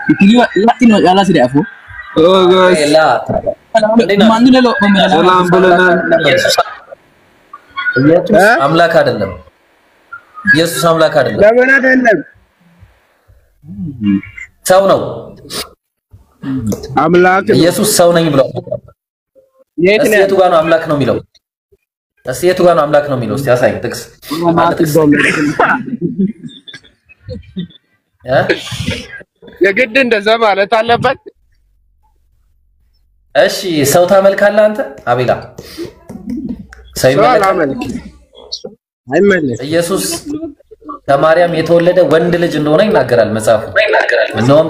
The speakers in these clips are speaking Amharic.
Latin ala sih aku. Oh guys. Mandu lo pembelaan. ሰላም ብለናል። ኢየሱስ አምላክ አይደለም። ኢየሱስ አምላክ አይደለም። ለምን አይደለም? ሰው ነው። አምላክ ኢየሱስ ሰው ነኝ ብሏል። የቱ ጋር ነው አምላክ ነው የሚለው? እስቲ የቱ ጋር ነው አምላክ ነው የሚለው? እስቲ ያሳይ ጥቅስ። የግድ እንደዛ ማለት አለበት? እሺ ሰው ታመልካለህ አንተ? አቤላ ሰው ይመልካል? አይመለስ። ኢየሱስ ከማርያም የተወለደ ወንድ ልጅ እንደሆነ ይናገራል መጽሐፉ። እነሆም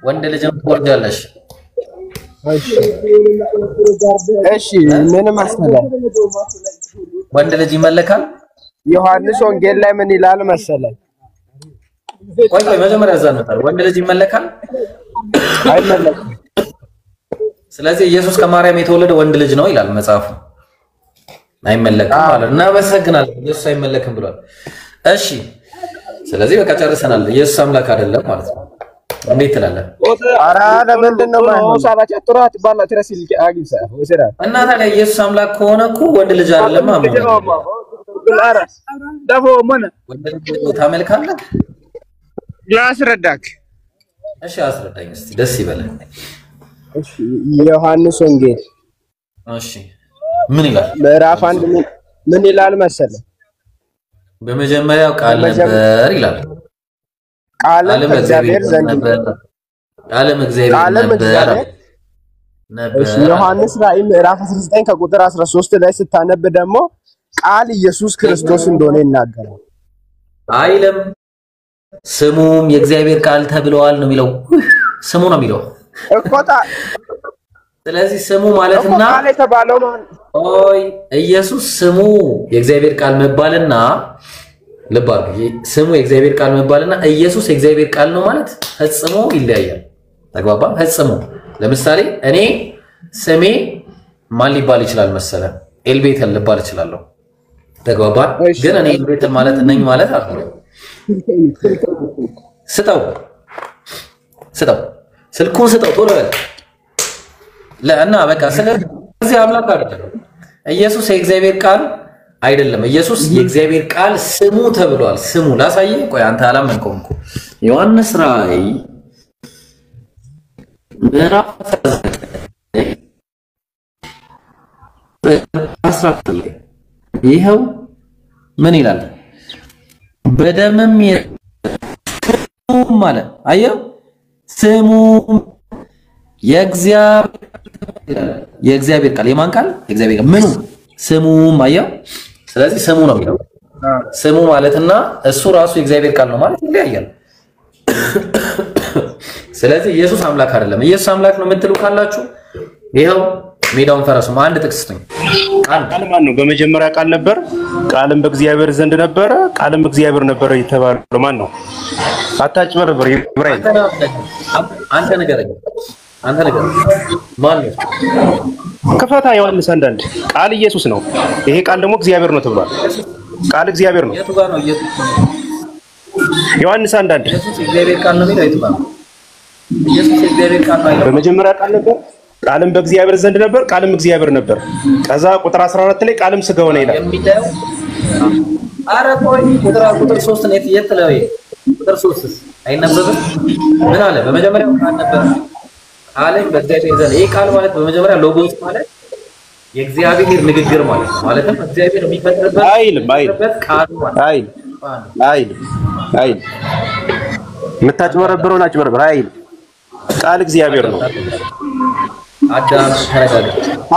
ወንድ ልጅ ትወልጃለሽ። እሺ ምን መሰለህ? ወንድ ልጅ ይመለካል? ዮሐንስ ወንጌል ላይ ምን ይላል መሰለህ? ቆይ መጀመሪያ እዛ ነበር። ወንድ ልጅ ይመለካል? አይመለክም። ስለዚህ ኢየሱስ ከማርያም የተወለደ ወንድ ልጅ ነው ይላል መጽሐፉ። አይመለክም ማለት እና እናመሰግናለን። ኢየሱስ አይመለክም ብሏል። እሺ ስለዚህ በቃ ጨርሰናል። ኢየሱስ አምላክ አይደለም ማለት ነው። እንዴት ትላለህ? ኧረ ለምንድን ነው የማይሆነው? እና ታዲያ ኢየሱስ አምላክ ከሆነ እኮ ወንድ ልጅ አይደለም ማለት ነው። ወንድ ልጅ ታመልካለህ? ላስረዳክ። እሺ አስረዳኝ እስቲ ደስ ይበለኝ። እሺ ዮሐንስ ወንጌል እሺ ምን ይላል? ምዕራፍ 1 ምን ይላል መሰለህ? በመጀመሪያው ቃል ነበር ይላል። ቃልም እግዚአብሔር ዘንድ ነበር። ቃልም እግዚአብሔር ነበር። እሺ ዮሐንስ ራእይ ምዕራፍ 19 ከቁጥር 13 ላይ ስታነብ ደግሞ ቃል ኢየሱስ ክርስቶስ እንደሆነ ይናገራል። አይለም ስሙም የእግዚአብሔር ቃል ተብለዋል ነው የሚለው። ስሙ ነው የሚለው እኮታ። ስለዚህ ስሙ ማለትና ቃል የተባለው ማለት ኦይ ኢየሱስ ስሙ የእግዚአብሔር ቃል መባልና ልባር ስሙ የእግዚአብሔር ቃል መባልና ኢየሱስ የእግዚአብሔር ቃል ነው ማለት ፈጽሞ ይለያያል። ተግባባ? ፈጽሞ ለምሳሌ እኔ ስሜ ማን ሊባል ይችላል መሰለ? ኤልቤተል ሊባል ይችላል። ተግባባ? ግን እኔ ኤልቤተል ማለት ነኝ ማለት አይደለም። ስጠው ስልኩን ስጠው ቶሎ በል ለእና በቃ ስለዚህ አምላክ አይደለም። ኢየሱስ የእግዚአብሔር ቃል አይደለም። ኢየሱስ የእግዚአብሔር ቃል ስሙ ተብሏል። ስሙ ላሳየህ። ቆይ አንተ አላመንከውም እኮ ዮሐንስ ራእይ ምዕራፍ 19 ላይ ይኸው ምን ይላል? በደምም ማለት አየው ስሙ የእግዚአብሔር ቃል የማን ቃል? የእግዚአብሔር ቃል ምኑ ስሙም አየው። ስለዚህ ስሙ ነው የሚለው ስሙ ማለትና እሱ ራሱ የእግዚአብሔር ቃል ነው ማለት ይለያያል። ስለዚህ ኢየሱስ አምላክ አይደለም። ኢየሱስ አምላክ ነው የምትሉ ካላችሁ ይሄው ሜዳውን ፈረሱ አንድ ጥቅስ ስጡኝ። ቃል ማን ነው? በመጀመሪያ ቃል ነበር፣ ቃልም በእግዚአብሔር ዘንድ ነበረ፣ ቃልም እግዚአብሔር ነበረ የተባለው ማን ነው? አታጭበርብር ኢብራሂም። አንተ ንገረኝ ማን ነው? ክፈታ ዮሐንስ 1 ቃል ኢየሱስ ነው። ይሄ ቃል ደግሞ እግዚአብሔር ነው ተብሏል። ቃል እግዚአብሔር ነው። የቱ ጋር ነው ኢየሱስ? ዮሐንስ 1 ኢየሱስ እግዚአብሔር ቃል ነው የሚለው የቱ ጋር ነው? ኢየሱስ እግዚአብሔር ቃል ነው። በመጀመሪያ ቃል ነበር፣ ቃልም በእግዚአብሔር ዘንድ ነበር፣ ቃልም እግዚአብሔር ነበር። ከዛ ቁጥር 14 ላይ ቃልም ሥጋ ሆነ ይላል። ኧረ ቆይ ቁጥር 3 ነው የትለው? ቁጥር 3 አይነበብም? ምን አለ? በመጀመሪያው ቃል ነበር ቃልም በእግዚአብሔር ዘንድ። ይሄ ቃል ማለት በመጀመሪያ ሎጎስ ማለት የእግዚአብሔር ንግግር ማለት ነው። ማለትም እግዚአብሔር የሚፈጥርበት ቃል ማለት አይልም። የምታጭበረብረውን አጭበርብር አይልም። ቃል እግዚአብሔር ነው።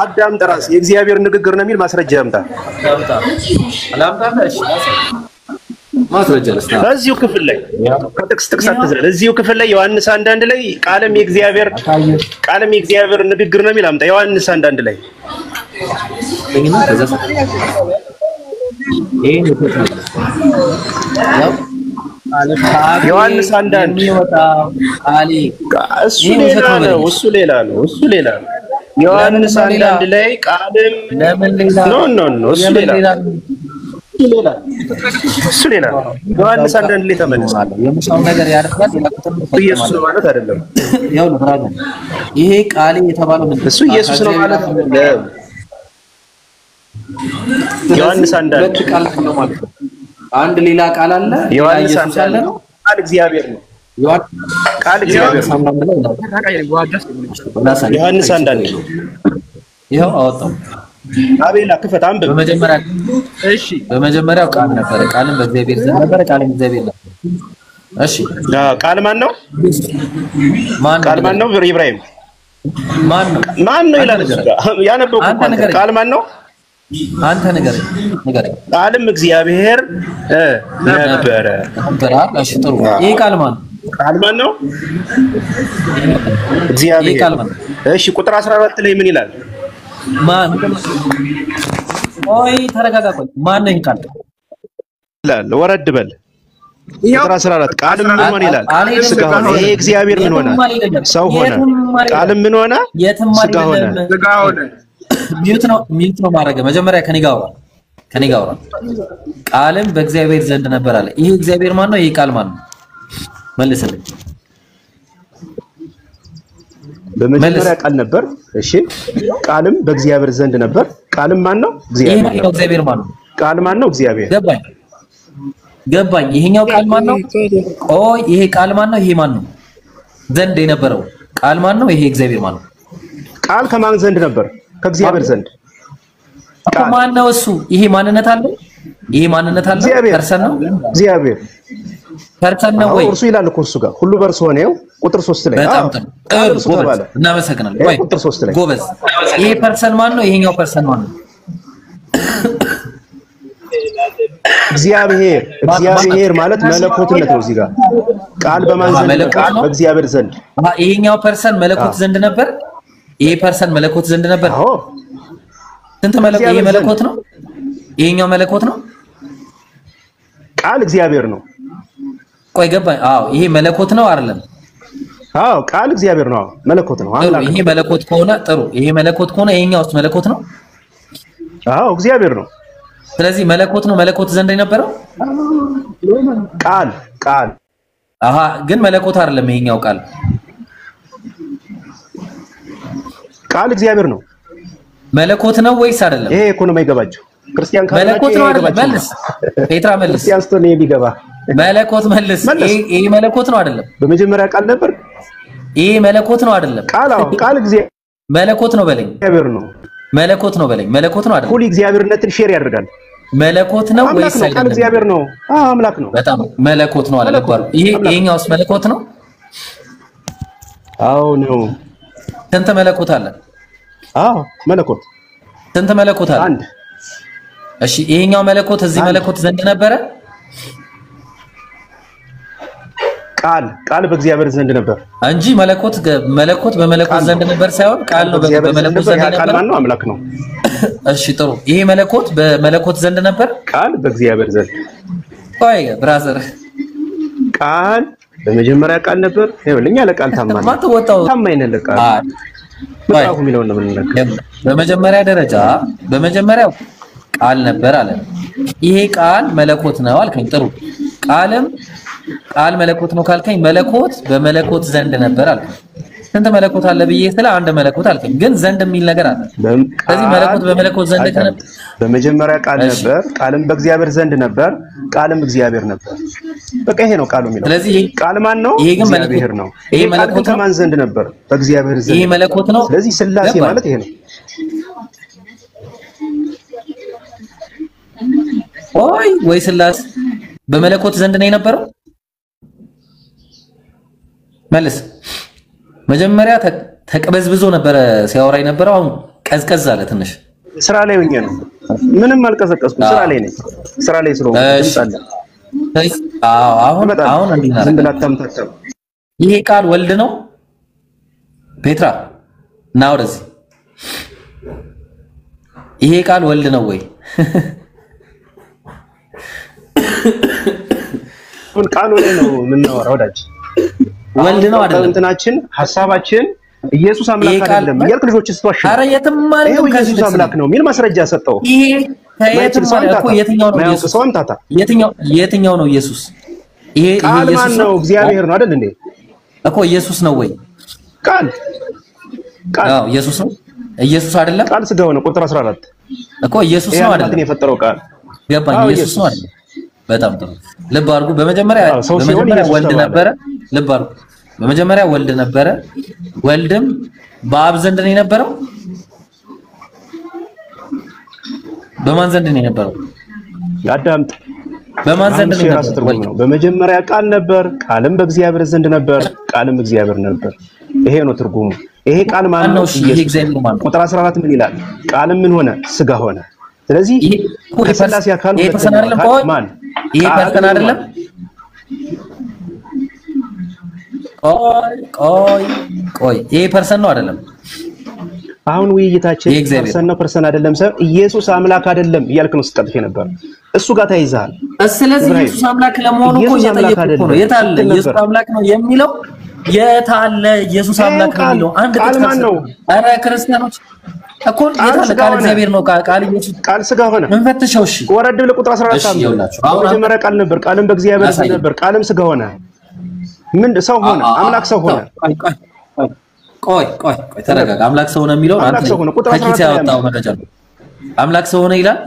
አዳም ጥራስ የእግዚአብሔር ንግግር ነው የሚል ማስረጃ ያምጣ። ማስረጃ ለስታ እዚሁ ክፍል ላይ ከጥቅስ አትዘል። እዚሁ ክፍል ላይ ዮሐንስ 1 ላይ ቃልም የእግዚአብሔር ንግግር ነው የሚል አምጣ። ዮሐንስ 1 ላይ ዮሐንስ 1 እሱ ሌላ ነው። ዮሐንስ 1 ላይ ቃልም ኖ እሱ ሌላ እሱ ሌላ ዮሐንስ አንዳንድ ላይ ተመልሷል። የሙሳው ነገር ያደርጋል ኢየሱስ ነው ማለት አይደለም። ያው ነው ብራዘር፣ ይሄ ቃል የተባለው ምንድነው? እሱ ኢየሱስ ነው ማለት አይደለም። ዮሐንስ አንዳንድ ቃል ነው ማለት ነው። አንድ ሌላ ቃል አለ። ዮሐንስ አንዳንድ ነው። ቃል እግዚአብሔር ነው። ቃል እግዚአብሔር ነው። ዮሐንስ አንዳንድ ይሄው አወጣው። አቤላ ክፈት አንብብ። በመጀመሪያው ቃል ነበረ፣ ቃልም በእግዚአብሔር ዘንድ ነበረ፣ ቃልም እግዚአብሔር ነበር። እሺ ቃል ማን ነው? ቃል ማን ነው? ኢብራሂም ማን ነው ይላል እዚህ ጋር ያነበብኩት። ቃል ማን ነው? አንተ ነገር ቃልም እግዚአብሔር ነበረ። እሺ ጥሩ። ይሄ ቃል ማን ነው? ቃል ማን ነው? እግዚአብሔር። እሺ ቁጥር 14 ላይ ምን ይላል? ማን ኦይ ተረጋጋ። ቆይ ማን ነው ቃል ይላል? ወረድ በል። ቁጥር 14 ቃልም ምን ሆነ ይላል? ስጋ ሆነ። ይሄ እግዚአብሔር ምን ሆነ? ሰው ሆነ። ቃልም ምን ሆነ? ስጋ ሆነ። ሚውት ነው ማድረግ። መጀመሪያ ከኔ ጋር አውራ። ቃልም በእግዚአብሔር ዘንድ ነበር አለ። ይሄ እግዚአብሔር ማን ነው? ይሄ ቃል ማን ነው? መልስልኝ። በመጀመሪያ ቃል ነበር። እሺ ቃልም በእግዚአብሔር ዘንድ ነበር። ቃልም ማን ነው? እግዚአብሔር ማን ነው? ቃል ማን ነው? እግዚአብሔር። ገባኝ። ይሄኛው ቃል ማን ነው? ቆይ ይሄ ቃል ማን ነው? ይሄ ማን ነው? ዘንድ የነበረው ቃል ማን ነው? ይሄ እግዚአብሔር ማን ነው? ቃል ከማን ዘንድ ነበር? ከእግዚአብሔር ዘንድ። ቃል ማን ነው? እሱ ይሄ ማንነት አለው። ፐርሰን ነው። እግዚአብሔር ፐርሰን ነው ወይ? እርሱ ይላል እኮ እሱ ጋር ሁሉ በእርሱ ሆነ። ቁጥር 3 ላይ በጣም ጥሩ ጎበዝ፣ እናመሰግናለን። ወይ ቁጥር 3 ላይ ጎበዝ። ይሄ ፐርሰን ማን ነው? ይሄኛው ፐርሰን ማን ነው? እግዚአብሔር ማለት መለኮትነት ነው። እዚህ ጋር ቃል በማን ዘንድ? ቃል በእግዚአብሔር ዘንድ። ይሄኛው ፐርሰን መለኮት ዘንድ ነበር። ይሄ ፐርሰን መለኮት ዘንድ ነበር። አዎ ስንት መለኮት? ይሄ መለኮት ነው። ይሄኛው መለኮት ነው። ቃል እግዚአብሔር ነው። ቆይ ገባኝ። አዎ ይሄ መለኮት ነው አይደለም? አዎ ቃል እግዚአብሔር ነው። መለኮት ነው። ይሄ መለኮት ከሆነ ጥሩ። ይሄ መለኮት ከሆነ ይሄኛው ውስጥ መለኮት ነው። አዎ እግዚአብሔር ነው። ስለዚህ መለኮት ነው። መለኮት ዘንድ የነበረው ቃል ግን መለኮት አይደለም። ይሄኛው ቃል እግዚአብሔር ነው። መለኮት ነው ወይስ አይደለም? ይሄ እኮ ነው የማይገባቸው ክርስቲያን ካለ መለኮት ነው አይደለም? መልስ ፔትራ መልስ። ክርስቲያን ስቶ ነው የሚገባ መለኮት መልስ። ይሄ መለኮት ነው አይደለም? በመጀመሪያ ቃል ነበር። ይሄ መለኮት ነው አይደለም? ቃል እግዚአብሔር መለኮት ነው በለኝ። እግዚአብሔር ነው። መለኮት ነው በለኝ። መለኮት ነው አይደለም? ሁሉ እግዚአብሔርነትን ሼር ያደርጋል። መለኮት ነው ወይስ አይደለም? ቃል እግዚአብሔር ነው። አምላክ ነው። በጣም መለኮት ነው አለ ባሩ። ይሄኛውስ መለኮት ነው? አዎ ነው። ስንት መለኮት አለ? አዎ መለኮት። ስንት መለኮት አለ? አንድ። እሺ ይሄኛው መለኮት እዚህ መለኮት ዘንድ ነበረ? ቃል በእግዚአብሔር ዘንድ ነበር እንጂ መለኮት በመለኮት ዘንድ ነበር ሳይሆን ቃል ነው በመለኮት ዘንድ ነበር። ቃል ማን ነው? አምላክ ነው። እሺ ጥሩ። ይሄ መለኮት በመለኮት ዘንድ ነበር፣ ቃል በእግዚአብሔር ዘንድ። ቆይ ብራዘር፣ ቃል በመጀመሪያ ቃል ነበር። ይኸውልኝ ለቃል ታማኝ ነን ለቃል መጽሐፉ የሚለውን ነው የምንነግርህ። በመጀመሪያ ደረጃ በመጀመሪያው ቃል ነበር አለ። ይሄ ቃል መለኮት ነው አልከኝ። ጥሩ። ቃል መለኮት ነው ካልከኝ መለኮት በመለኮት ዘንድ ነበር አልከኝ። ስንት መለኮት አለ ብዬ ስለ አንድ መለኮት አልከኝ፣ ግን ዘንድ የሚል ነገር አለ። ስለዚህ መለኮት በመለኮት ዘንድ ነበር። በመጀመሪያ ቃል ነበር፣ ቃልም በእግዚአብሔር ዘንድ ነበር፣ ቃልም እግዚአብሔር ነበር። በቃ ይሄ ነው ቃሉ የሚለው። ስለዚህ ቃል ማን ነው? እግዚአብሔር ነው። ይሄ መለኮት ከማን ዘንድ ነበር? በእግዚአብሔር ዘንድ። ይሄ መለኮት ነው። ስለዚህ ሥላሴ ማለት ይሄ ነው። ወይ ሥላሴ በመለኮት ዘንድ ነው የነበረው? መልስ። መጀመሪያ ተቀበዝብዞ ነበረ ሲያወራ የነበረው፣ አሁን ቀዝቀዝ አለ ትንሽ። ስራ ላይ ሆኜ ነው። ምንም አልቀዘቀዝኩም። ስራ ላይ ነኝ። ስራ ላይ ስለሆነ አለ። አሁን እንዲና ዝም ብላ አታምታታም። ይሄ ቃል ወልድ ነው? ፔትራ ና ወደዚህ። ይሄ ቃል ወልድ ነው ወይ? ቃሉ ላይ ነው የምናወራው ወዳጅ። ወልድ ነው አይደለም? እንትናችን ሐሳባችን ኢየሱስ አምላክ አይደለም እያልክ ልጆች ስትዋሽ፣ ኧረ የትም ማለት ነው ኢየሱስ አምላክ ነው የሚል ማስረጃ ሰጠው። ከየትም ማለት እኮ የትኛው ነው ኢየሱስ? የትኛው ነው ኢየሱስ? ይሄ ኢየሱስ ነው እግዚአብሔር ነው አይደል እንዴ? እኮ ኢየሱስ ነው ወይ? ቃል አዎ ኢየሱስ ነው። ኢየሱስ አይደለም? ቃል ስጋ ሆነ ቁጥር 14 እኮ ኢየሱስ ነው አይደል? ያንን የፈጠረው ቃል ገባኝ። ኢየሱስ ነው አይደል? በጣም ጥሩ ልብ አድርጉ። በመጀመሪያ ወልድ ነበረ። ልብ አድርጉ። በመጀመሪያ ወልድ ነበረ። ወልድም በአብ ዘንድ ነው የነበረው። በማን ዘንድ ነው የነበረው? አዳምጥ። በማን ዘንድ ነው የነበረው? በመጀመሪያ ቃል ነበር፣ ቃልም በእግዚአብሔር ዘንድ ነበር፣ ቃልም እግዚአብሔር ነበር። ይሄ ነው ትርጉሙ። ይሄ ቃል ማን ነው? ቁጥር 14 ምን ይላል? ቃልም ምን ሆነ? ስጋ ሆነ። ስለዚህ የሥላሴ አካል ማን? ይሄ ፐርሰን አይደለም? ቆይ ይሄ ፐርሰን ነው አይደለም? አሁን ውይይታችን ፐርሰን አይደለም ሰው ኢየሱስ አምላክ አይደለም እያልክ ነው ስትቀጥፍ ነበር። እሱ ጋር ተይዛል። ስለዚህ ኢየሱስ አምላክ ለመሆኑ እኮ እየጠየቁ ነው። የት አለ ኢየሱስ አምላክ ነው የሚለው? የት አለ ኢየሱስ አምላክ ነው የሚለው? አንድ ቃል ማን ነው? አረ ክርስቲያኖች እኮ የት አለ ቃል? እግዚአብሔር ነው። ቃል ኢየሱስ ቃል ስጋ ሆነ። እንፈትሸው። እሺ ወረድ ብለህ ቁጥር 14 በመጀመሪያ ቃል ነበር፣ ቃልም በእግዚአብሔር ዘንድ ነበር፣ ቃልም ስጋ ሆነ። ምን ሰው ሆነ? አምላክ ሰው ሆነ። ቆይ ተረጋጋ። አምላክ ሰው ሆነ የሚለው አንተ ከኪስ ያወጣው መረጃ ነው። አምላክ ሰው ሆነ ይላል።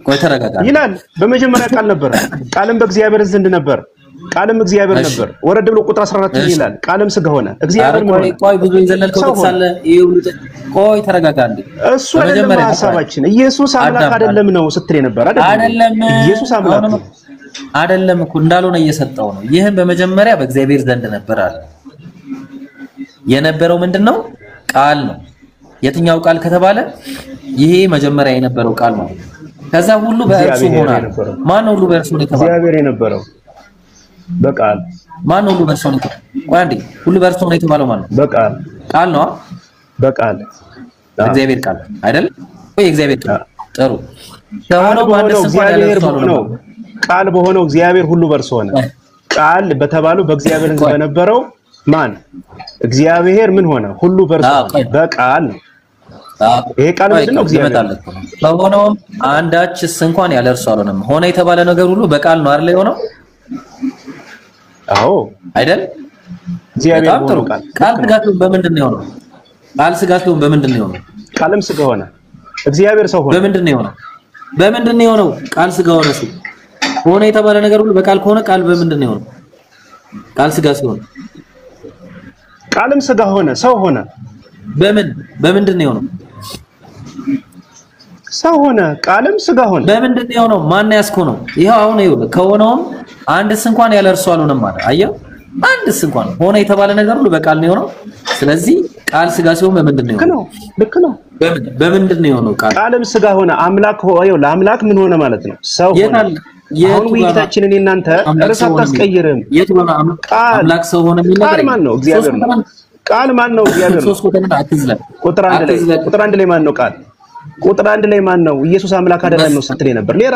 ቆይ ተረጋጋ ይላል። በመጀመሪያ ቃል ነበር፣ ቃልም በእግዚአብሔር ዘንድ ነበር፣ ቃልም እግዚአብሔር ነበር። ወረድ ብሎ ቁጥር 14 ይላል ቃልም ስጋ ሆነ። እግዚአብሔር ሆነ። ቆይ ብዙ የዘለልከው ተሳለ። ቆይ ተረጋጋ እንዴ። እሱ አይደለም ሐሳባችን። ኢየሱስ አምላክ አይደለም ነው ስትል ነበር አይደለም? ኢየሱስ አምላክ አይደለም እኮ እንዳልሆነ እየሰጠው ነው። ይህም በመጀመሪያ በእግዚአብሔር ዘንድ ነበር አለ። የነበረው ምንድነው? ቃል ነው። የትኛው ቃል ከተባለ ይሄ መጀመሪያ የነበረው ቃል ነው። ከዛ ሁሉ በእርሱ ሆኗል። ማን ነው ሁሉ በእርሱ ነው የተባለው? እግዚአብሔር የነበረው በቃል። ማን ነው ሁሉ በእርሱ ነው? ቆይ አንዴ፣ ሁሉ በእርሱ ነው የተባለው ማን ነው? በቃል። ቃል ነው። በቃል እግዚአብሔር ቃል አይደል? ወይ እግዚአብሔር ቃል። ጥሩ ከሆነው ባንድ እግዚአብሔር ነው። ቃል በሆነው እግዚአብሔር ሁሉ በእርሱ ሆነ። ቃል በተባለው በእግዚአብሔር ዘንድ በነበረው ማን? እግዚአብሔር ምን ሆነ? ሁሉ በእርሱ በቃል ነው። ይሄ ቃል ምንድነው? እግዚአብሔር በሆነውም አንዳችስ እንኳን ያለ እርሱ አልሆነም። ሆነ የተባለ ነገር ሁሉ በቃል ነው አይደል የሆነው? አዎ አይደል? እግዚአብሔር ሆነ። ቃል ስጋ በምንድን ነው የሆነው? ቃል ስጋ በምንድን ነው የሆነው? ቃልም ስጋ ሆነ። እግዚአብሔር ሰው ሆነ። በምንድን ነው የሆነው? በምንድን ነው የሆነው? ቃል ስጋ ሆነ። ሆነ የተባለ ነገር ሁሉ በቃል ከሆነ ቃል በምንድን ነው የሆነው? ቃል ስጋ ሲሆን ቃልም ስጋ ሆነ፣ ሰው ሆነ። በምንድን ነው የሆነው? ሰው ሆነ፣ ቃልም ስጋ ሆነ። በምንድን ነው የሆነው? ማን ያስኮ ነው? ይሄው አሁን ይኸውልህ፣ ከሆነውም አንድስ እንኳን ያለ እርሱ አልሆነም ማለት አየህ። አንድስ እንኳን ሆነ የተባለ ነገር ሁሉ በቃል ነው የሆነው። ስለዚህ ቃል ስጋ ሲሆን በምንድን ነው የሆነው? ልክ ነው። በምንድን ነው የሆነው? ቃልም ስጋ ሆነ። አምላክ ሆየው ለአምላክ ምን ሆነ ማለት ነው? ሰው ሆነ። አሁን ውይይታችንን እናንተ እርስ አታስቀይርም። አምላክ ሰው ሆነ የሚል ነገር ማን ነው? እግዚአብሔር ነው። ቃል ማን ነው? እግዚአብሔር ነው። ቁጥር አንድ ላይ ማን ነው? ቃል ቁጥር 1 ላይ ማን ነው? ኢየሱስ አምላክ አይደለም ነው ስትል ነበር። ሌላ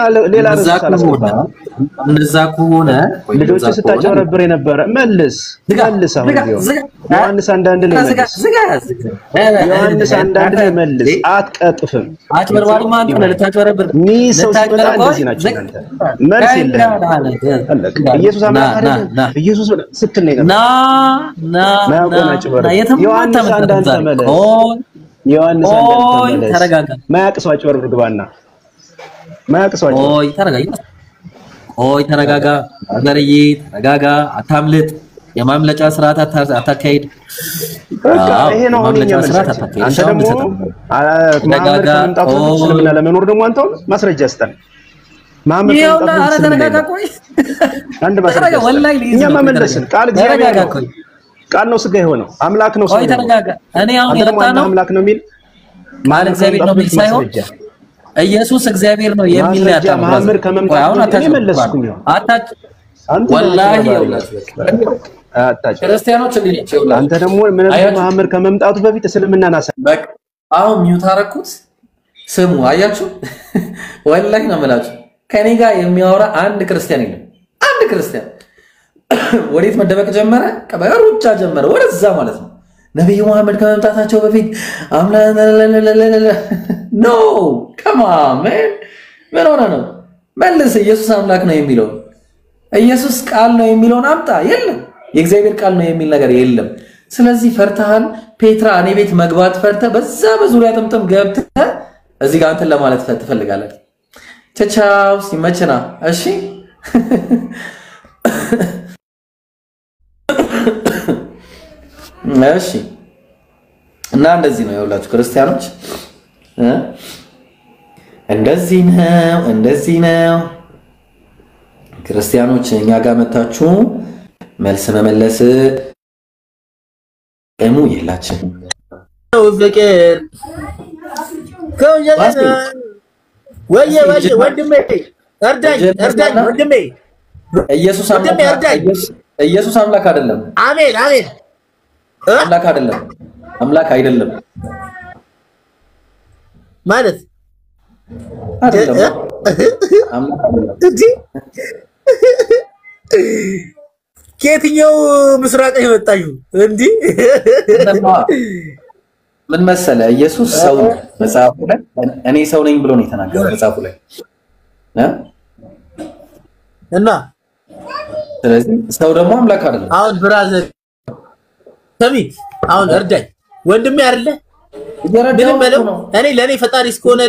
እንደዛ ከሆነ ልጆች ስታጨበረብር የነበረ መልስ። አሁን ዮሐንስ 1:1 ላይ መልስ። ዮሐንስ 1:1 ላይ መልስ። አትቀጥፍም። አጭበርባሪ ማን ነው? ልታጨበረብር ሰው ሲመጣ እንደዚህ ናቸው እናንተ። መልስ የለም። ኢየሱስ አምላክ አይደለም ኢየሱስ ስትል ነበር። ዮሐንስ 1:1 ተመለስ። ዮሐንስ ተረጋጋ። ማያቅሰው አጭበርብር ግባና ማያቅሰው ተረጋጋ። አገርዬ ተረጋጋ። አታምልጥ። የማምለጫ ስርዓት አታካሂድ። ይሄ ነው የማምለጫ ስርዓት አታካሂድ። አንተ ደግሞ ተረጋጋ። ለመኖር ደግሞ አንተ ማስረጃ ስጠን። ተረጋጋ። ቆይ አንድ ማስረጃ እኛ መመለስን ቃል እግዚአብሔር ቃል ነው ስጋ የሆነው አምላክ ነው። ቆይ ተረጋጋ። እኔ አሁን የመጣ ነው አምላክ ነው የሚል ማን እግዚአብሔር ነው የሚል ሳይሆን ኢየሱስ እግዚአብሔር ነው የሚል ያጣ መሐመድ ከመምጣቱ እኔ መለስኩኝ። አታጭ ወላሂ አታጭ ክርስቲያኖች እንዴት ይውላል። አንተ ደግሞ ምን መሐመድ ከመምጣቱ በፊት እስልምናን አሳ በቃ አሁን ሚውት አደረኩት። ስሙ አያችሁ፣ ወላሂ ነው የምላችሁ ከኔ ጋር የሚያወራ አንድ ክርስቲያን የለም። አንድ ክርስቲያን ወዴት መደበቅ ጀመረ? ሩጫ ጀመረ ወደዛ ማለት ነው። ነብዩ መሐመድ ከመምጣታቸው በፊት ኖ ከማን ምን ሆነ ነው መልስ ኢየሱስ አምላክ ነው የሚለው ኢየሱስ ቃል ነው የሚለውን አምጣ የለም የእግዚአብሔር ቃል ነው የሚል ነገር የለም ስለዚህ ፈርተሃል ፔትራ እኔ ቤት መግባት ፈርተ በዛ በዙሪያ ጥምጥም ገብተህ እዚህ ጋር አንተን ለማለት ትፈልጋለህ ቻው ሲመችና እሺ እሺ እና እንደዚህ ነው ያውላችሁ ክርስቲያኖች እንደዚህ ነው ክርስቲያኖች እኛ ጋር መጣችሁ መልስ መመለስ እሙ የላችሁ ነው ፍቅር ከወጀለ ወየ ወንድሜ እርዳኝ ወንድሜ ኢየሱስ አምላክ አይደለም አሜን አምላክ አይደለም ማለት አይደለም አምላክ አይደለም ከየትኛው ምስራቅ የመጣዩ እንዴ ምን መሰለ ኢየሱስ ሰው መጽሐፉ ላይ እኔ ሰው ነኝ ብሎ ነው የተናገረው መጽሐፉ ላይ እና ስለዚህ ሰው ደግሞ አምላክ አይደለም አሁን ብራዘር ሰሚት አሁን እርዳኝ ወንድሜ አይደለ እየረዳው ነው እኔ ለኔ ፈጣሪ እስከሆነ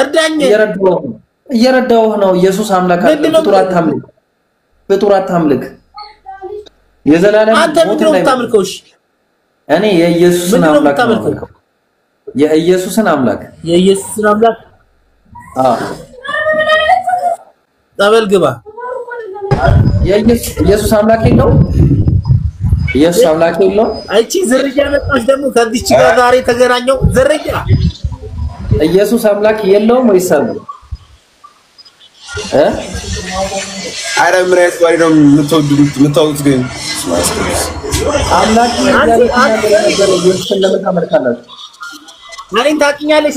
እርዳኝ እየረዳው ነው ኢየሱስ አምላክ አይደለም ፍጡር አታምልክ የዘላለም አንተ ምንድነው የምታመልከው እሺ እኔ የኢየሱስን አምላክ ነው የኢየሱስን አምላክ ጠበል ግባ ኢየሱስ አምላክ ነው ኢየሱስ አምላክ ነው አይቺ ዝርያ መጣች ደግሞ ከዚች ጋር ዛሬ ተገናኘው ዝርያ ኢየሱስ አምላክ የለውም ወይስ አለ አረ ምን አይነት ባሪ ነው የምታውቁት ግን አምላክ ታውቂኛለሽ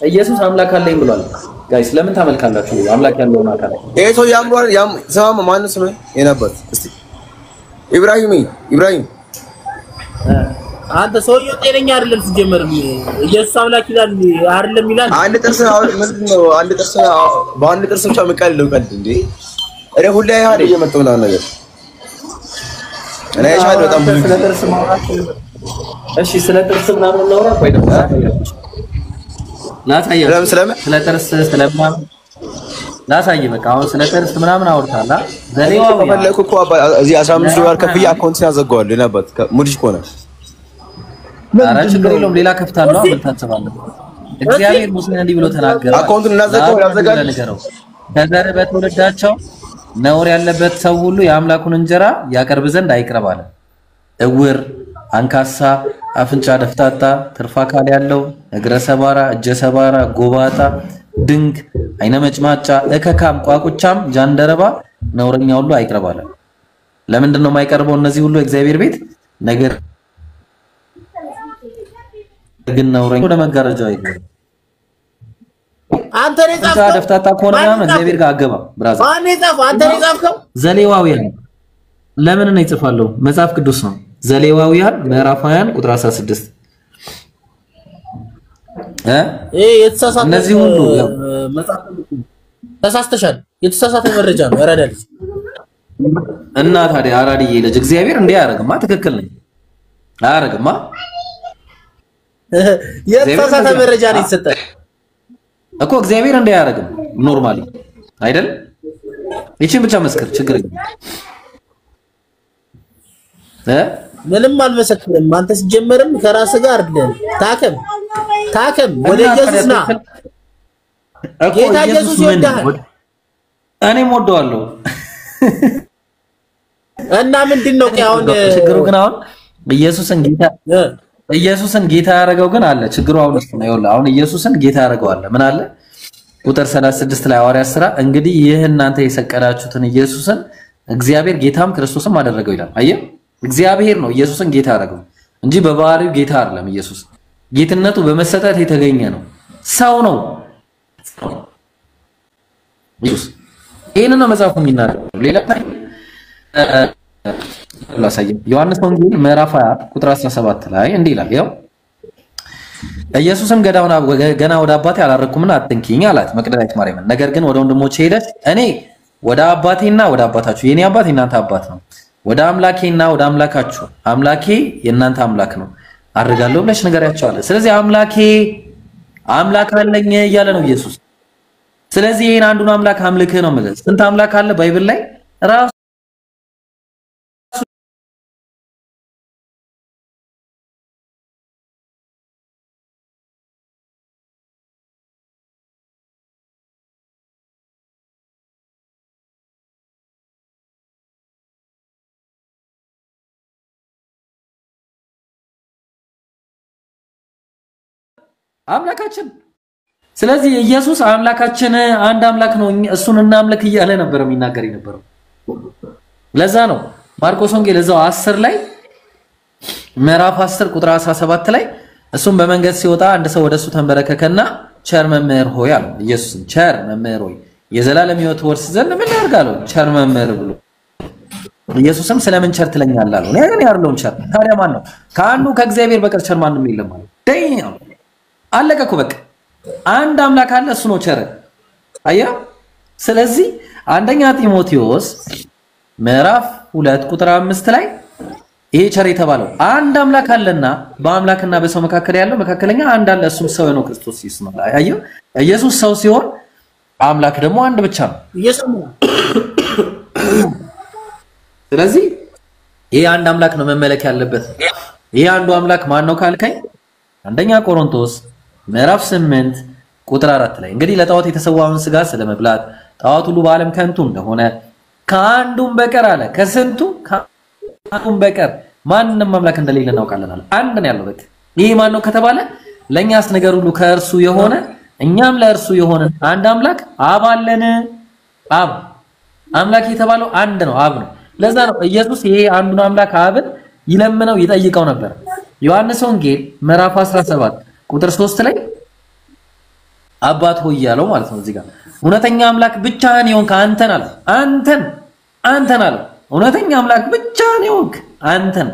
ኢየሱስ አምላክ አለኝ ብሏል ጋይስ ለምን ታመልካላችሁ አምላክ ያለውን አካል ይሄ ሰው ያምሯል ሰማ ማን ነው የነበር እስቲ ኢብራሂም አንተ ሰውዬው ጤነኛ አይደለም ሲጀመር ኢየሱስ አምላክ ይላል አይደለም ይላል አንድ ጥርስ ምንድነው አንድ ጥርስ በአንድ ጥርስ ብቻ መቀልለው ቀልድ እንዴ እኔ ሁሌ ያህል እየመጣው ነው ነገር እኔ ሻል በጣም ብዙ ስለ ጥርስ ማውራት እሺ ስለ ጥርስ ምናምን እናውራ ወይ ደግሞ ላሳየው ስለ ጥርስ ስለማም ላሳየ በቃ አሁን ስለ ጥርስ ምናምን አውርታላ ዘሌዋው ፈለኩ እኮ እዚህ 15 ዶላር ከፍያ አካውንት ያዘጋዋል ለነበር ሙዲሽ ኮነ አራ ችግር የለውም ሌላ ከፍታለሁ ምን ታስባለህ እግዚአብሔር ሙሴን እንዲህ ብሎ ተናገረ አካውንቱን እናዘጋው ያዘጋል ከዘር በትውልዳቸው ነውር ያለበት ሰው ሁሉ የአምላኩን እንጀራ ያቀርብ ዘንድ አይቅረብ አለ እውር አንካሳ አፍንጫ ደፍታታ ትርፋ አካል ያለው እግረ ሰባራ እጀ ሰባራ ጎባጣ ድንግ አይነ መጭማጫ እከካም ቋቁቻም ጃንደረባ ነውረኛ ሁሉ አይቅረብ አለ ለምንድን ነው የማይቀርበው እነዚህ ሁሉ እግዚአብሔር ቤት ነገር ግን ነውረኛ ወደ መጋረጃው አይገባ አንተ ነህ ጻፍከው ደፍታታ ከሆነ ምናምን እግዚአብሔር ጋር አገባ ብራዘር ማን ነህ ጻፈው አንተ ነህ ጻፍከው ዘሌዋውያን ለምን ነው ይጽፋለሁ መጽሐፍ ቅዱስ ነው ዘሌዋውያን ምዕራፍ 20 ቁጥር 16 የተሳሳተ እነዚህ ሁሉ መጽሐፍ ተሳስተሻል የተሳሳተ መረጃ ነው ያራዳል እና ታዲያ አራዲዬ ልጅ እግዚአብሔር እንዴ ያረግማ ትክክል ነኝ አያረግማ የተሳሳተ መረጃ ነው የተሰጠው እኮ እግዚአብሔር እንዴ ያረግም ኖርማሊ አይደል እቺን ብቻ መስከር ችግር የለም ምንም አልመሰከረም አንተ ሲጀመርም ከራስ ጋር አይደለም ታከም ወደ ኢየሱስ ና ጌታ ኢየሱስ ይወዳል እኔም ወደዋለሁ እና ምንድነው አሁን ችግሩ ግን አሁን ኢየሱስን ጌታ ያረጋው ግን አለ ችግሩ አሁን እሱ ነው ይኸውልህ አሁን ኢየሱስን ጌታ ያረጋው አለ ምን አለ ቁጥር 36 ላይ ሐዋርያት ሥራ እንግዲህ ይህ እናንተ የሰቀላችሁትን ኢየሱስን እግዚአብሔር ጌታም ክርስቶስም አደረገው ይላል አየህ እግዚአብሔር ነው ኢየሱስን ጌታ ያረጋው እንጂ በባህሪው ጌታ አይደለም ኢየሱስ ጌትነቱ በመሰጠት የተገኘ ነው ሰው ነው ኢየሱስ ይሄን ነው መጽሐፉ የሚናገረው ሌላ ታይ ላሳየው ዮሐንስ ወንጌል ምዕራፍ 20 ቁጥር 17 ላይ እንዲህ ይላል ያው ኢየሱስም ገና ወደ አባቴ አላረኩምና አትንኪኝ አላት መቅደላዊት ማርያም። ነገር ግን ወደ ወንድሞቼ ሄደሽ እኔ ወደ አባቴና ወደ አባታችሁ የኔ አባት የእናንተ አባት ነው፣ ወደ አምላኬና ወደ አምላካችሁ አምላኬ የእናንተ አምላክ ነው አድርጋለሁ ብለሽ ንገሪያቸው አለ። ስለዚህ አምላክ አለኝ እያለ ነው ኢየሱስ። ስለዚህ ይሄን አንዱን አምላክ አምልክ ነው ማለት። ስንት አምላክ አለ ባይብል ላይ ራሱ አምላካችን። ስለዚህ ኢየሱስ አምላካችን አንድ አምላክ ነው እሱን እናምልክ እያለ ነበር የሚናገር የነበረው። ለዛ ነው ማርቆስ ወንጌል እዛው 10 ላይ ምዕራፍ 10 ቁጥር 17 ላይ እሱም በመንገድ ሲወጣ አንድ ሰው ወደሱ ተንበረከከና ቸር መምህር ሆይ አለው። ኢየሱስም ቸር መምህር ሆይ የዘላለም ሕይወት ወርስ ዘንድ ምን ያርጋለው? ቸር መምህር ብሎ ኢየሱስም ስለምን ቸር ትለኛለህ አለው። እኔ ግን ያርለውን ቸር ታዲያ ማን ነው? ከአንዱ ከእግዚአብሔር በቀር ቸር ማንም የለም ማለት ደኝ አለቀ እኮ በቃ አንድ አምላክ አለ እሱ ነው ቸር። አያ ስለዚህ አንደኛ ጢሞቴዎስ ምዕራፍ 2 ቁጥር 5 ላይ ይሄ ቸር የተባለው አንድ አምላክ አለና በአምላክና በሰው መካከል ያለው መካከለኛ አንድ አለ እሱም ሰው ነው ክርስቶስ ኢየሱስ ነው። አያ ኢየሱስ ሰው ሲሆን አምላክ ደግሞ አንድ ብቻ ነው ኢየሱስ ነው። ስለዚህ ይሄ አንድ አምላክ ነው መመለክ ያለበት። ይሄ አንዱ አምላክ ማን ነው ካልከኝ አንደኛ ቆሮንቶስ ምዕራፍ 8 ቁጥር 4 ላይ እንግዲህ ለጣዖት የተሰዋውን ስጋ ስለመብላት ጣዖት ሁሉ በዓለም ከንቱ እንደሆነ ከአንዱም በቀር አለ ከስንቱ ከአንዱም በቀር ማንንም አምላክ እንደሌለ እናውቃለን አለ። አንድ ነው ያለው በቃ። ይሄ ማን ነው ከተባለ ለኛስ ነገር ሁሉ ከእርሱ የሆነ እኛም ለእርሱ የሆነ አንድ አምላክ አብ አለን። አብ አምላክ የተባለው አንድ ነው አብ ነው። ለዛ ነው ኢየሱስ ይሄ አንዱን አምላክ አብን ይለምነው ይጠይቀው ነበር። ዮሐንስ ወንጌል ምዕራፍ 17 ቁጥር 3 ላይ አባት ሆይ ያለው ማለት ነው። እዚህ ጋር እውነተኛ አምላክ ብቻህን ይሆንክ አንተን አለ። አንተን አለ እውነተኛ አምላክ ብቻህን ይሆንክ አንተን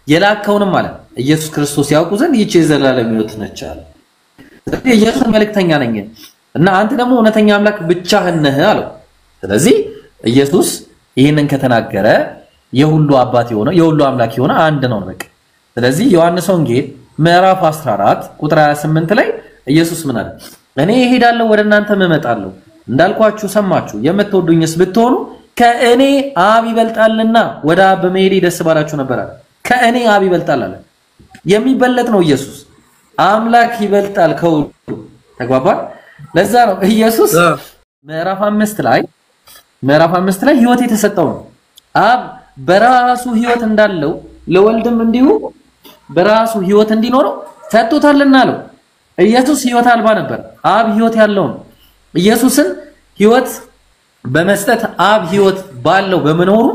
የላከውንም አለ ኢየሱስ ክርስቶስ ያውቁ ዘንድ ይህች የዘላለም ሕይወት ነች አለ። ስለዚህ ኢየሱስ መልእክተኛ ነኝ እና አንተ ደግሞ እውነተኛ አምላክ ብቻህን ነህ አለው። ስለዚህ ኢየሱስ ይሄንን ከተናገረ የሁሉ አባት የሆነ የሁሉ አምላክ የሆነ አንድ ነው በቃ። ስለዚህ ዮሐንስ ወንጌል ምዕራፍ 14 ቁጥር 28 ላይ ኢየሱስ ምን አለ? እኔ እሄዳለሁ ወደ እናንተ እመጣለሁ እንዳልኳችሁ ሰማችሁ። የምትወዱኝስ ብትሆኑ ከእኔ አብ ይበልጣልና ወደ አብ በመሄዴ ደስ ባላችሁ ነበር አለ። ከእኔ አብ ይበልጣል አለ። የሚበለጥ ነው ኢየሱስ። አምላክ ይበልጣል ከሁሉ። ተግባባን? ለዛ ነው ኢየሱስ ምዕራፍ 5 ላይ ሕይወት የተሰጠው ነው። አብ በራሱ ሕይወት እንዳለው ለወልድም እንዲሁ በራሱ ሕይወት እንዲኖረው ሰጥቶታልና አለው። ኢየሱስ ሕይወት አልባ ነበር፣ አብ ሕይወት ያለው ነው። ኢየሱስን ሕይወት በመስጠት አብ ሕይወት ባለው በመኖሩ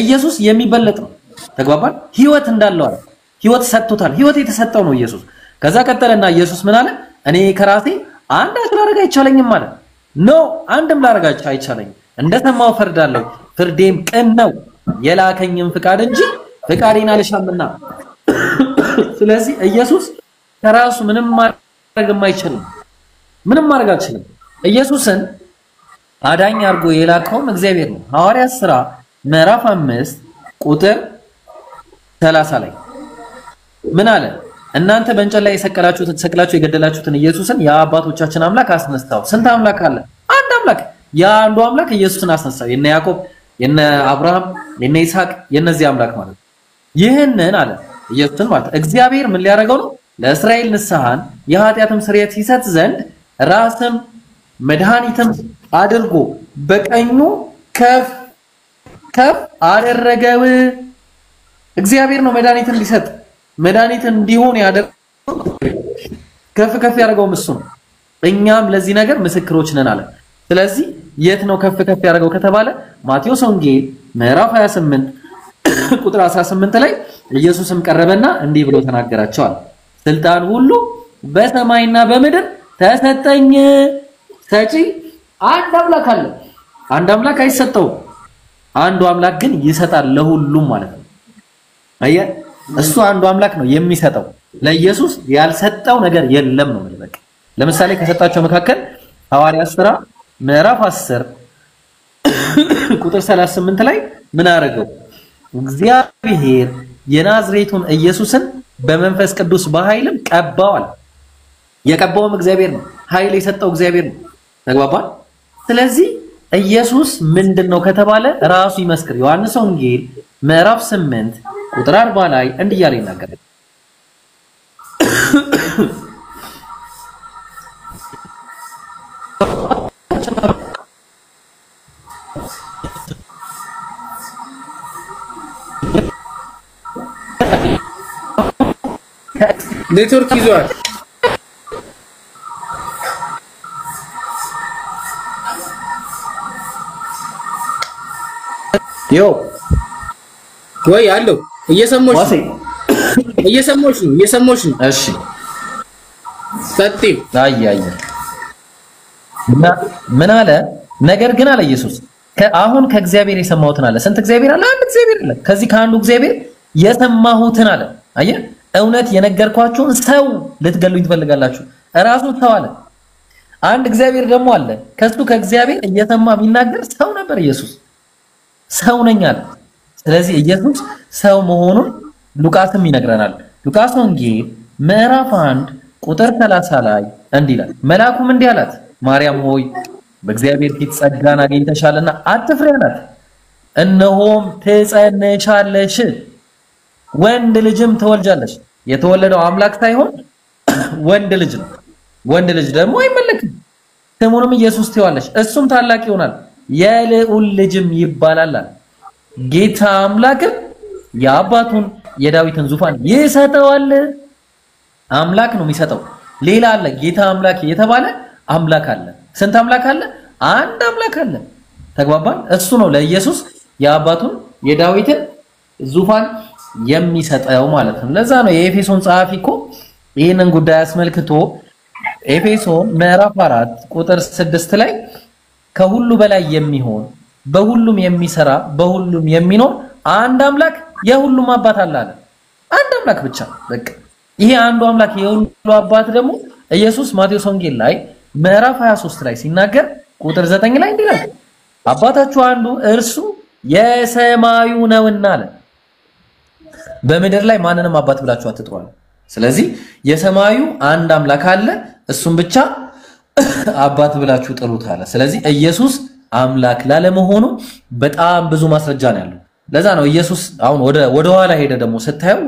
ኢየሱስ የሚበለጥ ነው። ተግባባን? ሕይወት እንዳለው አለ። ሕይወት ሰጥቶታል። ሕይወት የተሰጠው ነው ኢየሱስ። ከዛ ቀጠለና ኢየሱስ ምን አለ? እኔ ከራሴ አንዳች ላደርግ አይቻለኝም አለ። አንድም ላደርግ አይቻለኝም። እንደሰማው ፈርዳለሁ፣ ፍርዴም ቅን ነው፣ የላከኝም ፍቃድ እንጂ ፍቃዴን አልሻምና። ስለዚህ ኢየሱስ ከራሱ ምንም ማድረግ አይችልም። ምንም ማድረግ አልችልም። ኢየሱስን አዳኝ አድርጎ የላከውም እግዚአብሔር ነው። ሐዋርያት ሥራ ምዕራፍ 5 ቁጥር 30 ላይ ምን አለ? እናንተ በእንጨት ላይ ሰቅላችሁ የገደላችሁትን ኢየሱስን የአባቶቻችን አምላክ አስነሳው። ስንት አምላክ አለ? አንድ አምላክ። ያ አንዱ አምላክ ኢየሱስን አስነሳው። የነ ያዕቆብ፣ የነ አብርሃም፣ የነ ይስሐቅ የነዚህ አምላክ ማለት ነው። ይህንን አለ ኢየሱስን ማለት እግዚአብሔር ምን ሊያደርገው ነው? ለእስራኤል ንስሐን የኃጢአትም ስርየት ይሰጥ ዘንድ ራስም መድኃኒትም አድርጎ በቀኙ ከፍ አደረገው። እግዚአብሔር ነው መድኃኒትን ሊሰጥ መድኃኒትን እንዲሆን ያደረገው ከፍ ያደረገው እሱ ነው። እኛም ለዚህ ነገር ምስክሮች ነን አለ። ስለዚህ የት ነው ከፍ ያደረገው ከተባለ ማቴዎስ ወንጌል ምዕራፍ 28 ቁጥር 18 ላይ ኢየሱስም ቀረበና እንዲህ ብሎ ተናገራቸዋል። ስልጣን ሁሉ በሰማይና በምድር ተሰጠኝ። ሰጪ አንድ አምላክ አለ። አንድ አምላክ አይሰጠውም። አንዱ አምላክ ግን ይሰጣል ለሁሉም ማለት ነው። አየህ፣ እሱ አንዱ አምላክ ነው የሚሰጠው። ለኢየሱስ ያልሰጠው ነገር የለም ነው በቃ። ለምሳሌ ከሰጣቸው መካከል ሐዋርያት ሥራ ምዕራፍ 10 ቁጥር 38 ላይ ምን አደረገው? እግዚአብሔር የናዝሬቱን ኢየሱስን በመንፈስ ቅዱስ በኃይልም ቀባዋል። የቀባውም እግዚአብሔር ነው። ኃይል የሰጠው እግዚአብሔር ነው። ተግባባን? ስለዚህ ኢየሱስ ምንድነው ከተባለ ራሱ ይመስክር። ዮሐንስ ወንጌል ምዕራፍ 8 ቁጥር 40 ላይ እንዲህ እያለ ይናገራል። ኔትወርክ ይዟል። ዮ ወይ አለው እየሰሞሽ ነው። እሺ ሰጥተው አይ ምን አለ? ነገር ግን አለ ኢየሱስ አሁን ከእግዚአብሔር የሰማሁትን አለ። ስንት እግዚአብሔር አለ? አንድ እግዚአብሔር አለ። ከዚህ ከአንዱ እግዚአብሔር የሰማሁትን አለ። አየህ፣ እውነት የነገርኳችሁን ሰው ልትገሉኝ ትፈልጋላችሁ። እራሱን ሰው አለ። አንድ እግዚአብሔር ደግሞ አለ። ከሱ ከእግዚአብሔር እየሰማ የሚናገር ሰው ነበር ኢየሱስ። ሰው ነኝ አለ። ስለዚህ ኢየሱስ ሰው መሆኑን ሉቃስም ይነግረናል። ሉቃስ ወንጌል ምዕራፍ 1 ቁጥር 30 ላይ እንዲህ ይላል፣ መልአኩም እንዲህ አላት፣ ማርያም ሆይ በእግዚአብሔር ፊት ጸጋን አግኝተሻልና አትፍሪ አላት። እነሆም ትጸንሻለሽ፣ ወንድ ልጅም ትወልጃለሽ። የተወለደው አምላክ ሳይሆን ወንድ ልጅ ነው። ወንድ ልጅ ደግሞ አይመለክም። ስሙንም ኢየሱስ ትይዋለሽ፣ እሱም ታላቅ ይሆናል፣ የልዑል ልጅም ይባላል። ጌታ አምላክም የአባቱን የዳዊትን ዙፋን ይሰጠዋል። አምላክ ነው የሚሰጠው። ሌላ አለ። ጌታ አምላክ የተባለ አምላክ አለ። ስንት አምላክ አለ? አንድ አምላክ አለ። ተግባባን? እሱ ነው ለኢየሱስ የአባቱን የዳዊትን ዙፋን የሚሰጠው ማለት ነው። ለዛ ነው የኤፌሶን ጸሐፊ እኮ ይህንን ጉዳይ አስመልክቶ ኤፌሶን ምዕራፍ 4 ቁጥር 6 ላይ ከሁሉ በላይ የሚሆን በሁሉም የሚሰራ በሁሉም የሚኖር አንድ አምላክ የሁሉም አባት አለ አለ። አንድ አምላክ ብቻ በቃ። ይሄ አንዱ አምላክ የሁሉ አባት ደግሞ ኢየሱስ ማቴዎስ ወንጌል ላይ ምዕራፍ 23 ላይ ሲናገር ቁጥር 9 ላይ እንዲህ ይላል፣ አባታችሁ አንዱ እርሱ የሰማዩ ነውና አለ። በምድር ላይ ማንንም አባት ብላችሁ አትጥሩ አለ። ስለዚህ የሰማዩ አንድ አምላክ አለ፣ እሱም ብቻ አባት ብላችሁ ጥሩት አለ። ስለዚህ ኢየሱስ አምላክ ላለመሆኑ በጣም ብዙ ማስረጃ ነው ያለው። ለዛ ነው ኢየሱስ አሁን ወደ ኋላ ሄደ ደግሞ ስታየው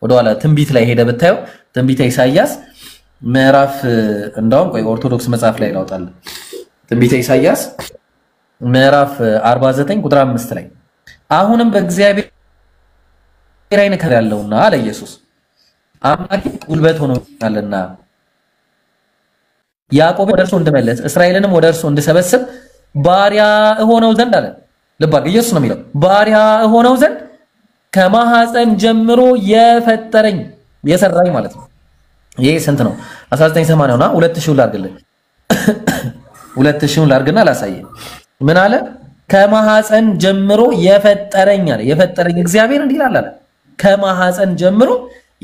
ወደ ኋላ ትንቢት ላይ ሄደ ብታየው ትንቢተ ኢሳይያስ ምዕራፍ እንደውም ቆይ ኦርቶዶክስ መጽሐፍ ላይ ላውጣለን። ትንቢተ ኢሳይያስ ምዕራፍ 49 ቁጥር 5 ላይ አሁንም በእግዚአብሔር አይን ከር ያለውና አለ ኢየሱስ አምላክ ጉልበት ሆኖኛልና ያዕቆብን ወደ እርሱ እንድመለስ እስራኤልንም ወደ እርሱ እንድሰበስብ ባሪያ እሆነው ዘንድ አለ። ልብ አድርግ፣ ኢየሱስ ነው የሚለው ባሪያ እሆነው ዘንድ ከማህፀን ጀምሮ የፈጠረኝ የሰራኝ ማለት ነው። ይሄ ስንት ነው? 1980 ነውና 2000 ላርግልህ 2000 ላርግና ላሳየ። ምን አለ? ከማህፀን ጀምሮ የፈጠረኝ አለ። የፈጠረኝ እግዚአብሔር እንዲህ ይላል አለ። ከማህፀን ጀምሮ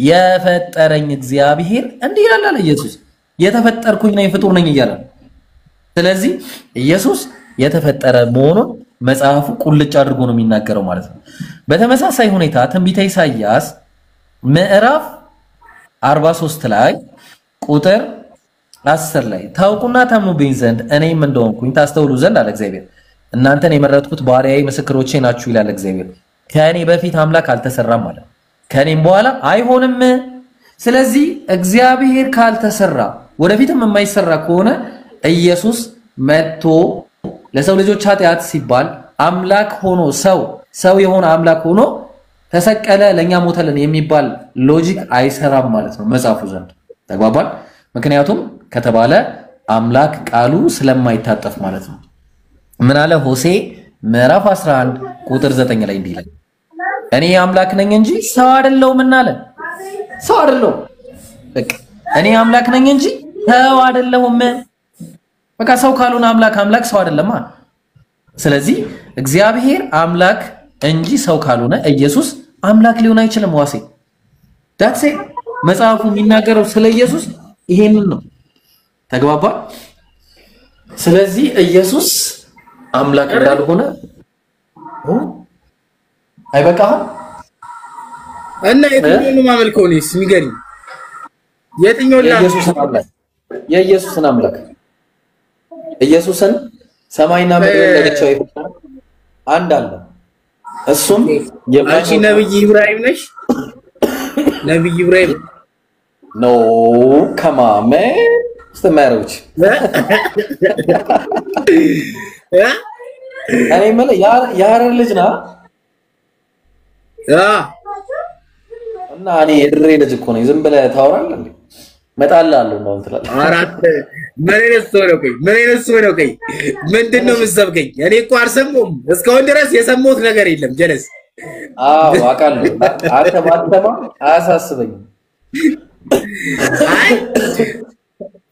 የፈጠረኝ እግዚአብሔር እንዲህ ይላል አለ ኢየሱስ። የተፈጠርኩኝ ነኝ ፍጡር ነኝ እያለ። ስለዚህ ኢየሱስ የተፈጠረ መሆኑን መጽሐፉ ቁልጭ አድርጎ ነው የሚናገረው ማለት ነው። በተመሳሳይ ሁኔታ ትንቢተ ኢሳይያስ ምዕራፍ 43 ላይ ቁጥር 10 ላይ ታውቁና ታምኑብኝ ዘንድ እኔም እንደሆንኩኝ ታስተውሉ ዘንድ አለ እግዚአብሔር። እናንተን የመረጥኩት ባሪያዬ ምስክሮቼ ናችሁ ይላል እግዚአብሔር። ከእኔ በፊት አምላክ አልተሰራም አለ፣ ከእኔም በኋላ አይሆንም። ስለዚህ እግዚአብሔር ካልተሰራ ወደፊትም የማይሰራ ከሆነ ኢየሱስ መጥቶ ለሰው ልጆች ኃጢአት ሲባል አምላክ ሆኖ ሰው የሆነ አምላክ ሆኖ ተሰቀለ ለኛ ሞተልን የሚባል ሎጂክ አይሰራም ማለት ነው መጽሐፉ ዘንድ። ተግባባል? ምክንያቱም ከተባለ አምላክ ቃሉ ስለማይታጠፍ ማለት ነው። ምን አለ ሆሴ ምዕራፍ 11 ቁጥር 9 ላይ እንዲህ ይላል፣ እኔ አምላክ ነኝ እንጂ ሰው አይደለሁም አለ። ሰው አይደለሁም በቃ እኔ አምላክ ነኝ እንጂ ሰው አይደለሁም። በቃ ሰው ካልሆነ አምላክ ሰው አይደለም። ስለዚህ እግዚአብሔር አምላክ እንጂ ሰው ካልሆነ ኢየሱስ አምላክ ሊሆን አይችልም። ዋሴ ዳትስ መጽሐፉ የሚናገረው ስለ ኢየሱስ ይሄንን ነው። ተግባባ። ስለዚህ ኢየሱስ አምላክ እንዳልሆነ አይበቃህም? እና የትኛውን ማመልከው ነው ንገሪኝ። የትኛውን የኢየሱስን አምላክ ኢየሱስን ሰማይና ምድር ለብቻው የፈጠረ አንድ አለ። እሱም አንቺ ነብይ ኢብራሂም ነሽ? ነብይ ኢብራሂም ኖ ከማመ ስተማሮች እኔ ማለት ያረር ልጅ ና እና እኔ የድሬ ልጅ እኮ ነኝ። ዝም ብለህ ታወራለህ እንዴ? መጣላለሁ ነው እንትላለህ። አራት ምን ነው ከይ ምንድነው የምትሰብከኝ? እኔ እኮ አልሰማሁም እስካሁን ድረስ የሰማሁት ነገር የለም። ጀለስ አውቃለሁ። አንተ ባትሰማ አያሳስበኝም። አይ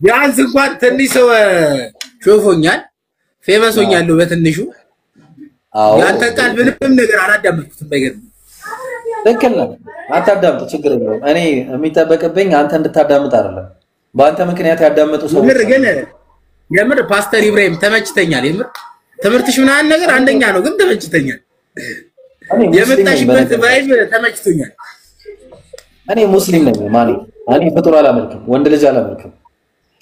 ቢያንስ እንኳን ትንሽ ሰው ሾፎኛል፣ ፌመስ ሆኛለሁ በትንሹ። ያንተ ቃል ምንም ነገር አላዳመጥኩትም። ባይገርም ትክክል ነህ። አታዳምጥ፣ ችግር የለውም። እኔ የሚጠበቅብኝ አንተ እንድታዳምጥ አይደለም። በአንተ ምክንያት ያዳመጡ ሰዎች ግን የምር ፓስተር ኢብራሂም ተመችተኛል። የምር ትምህርትሽ ምናምን ነገር አንደኛ ነው፣ ግን ተመችተኛል። የመጣሽበት ቫይብ ተመችቶኛል። እኔ ሙስሊም ነኝ ማለት እኔ ፍጡር አላመልክም፣ ወንድ ልጅ አላመልክም።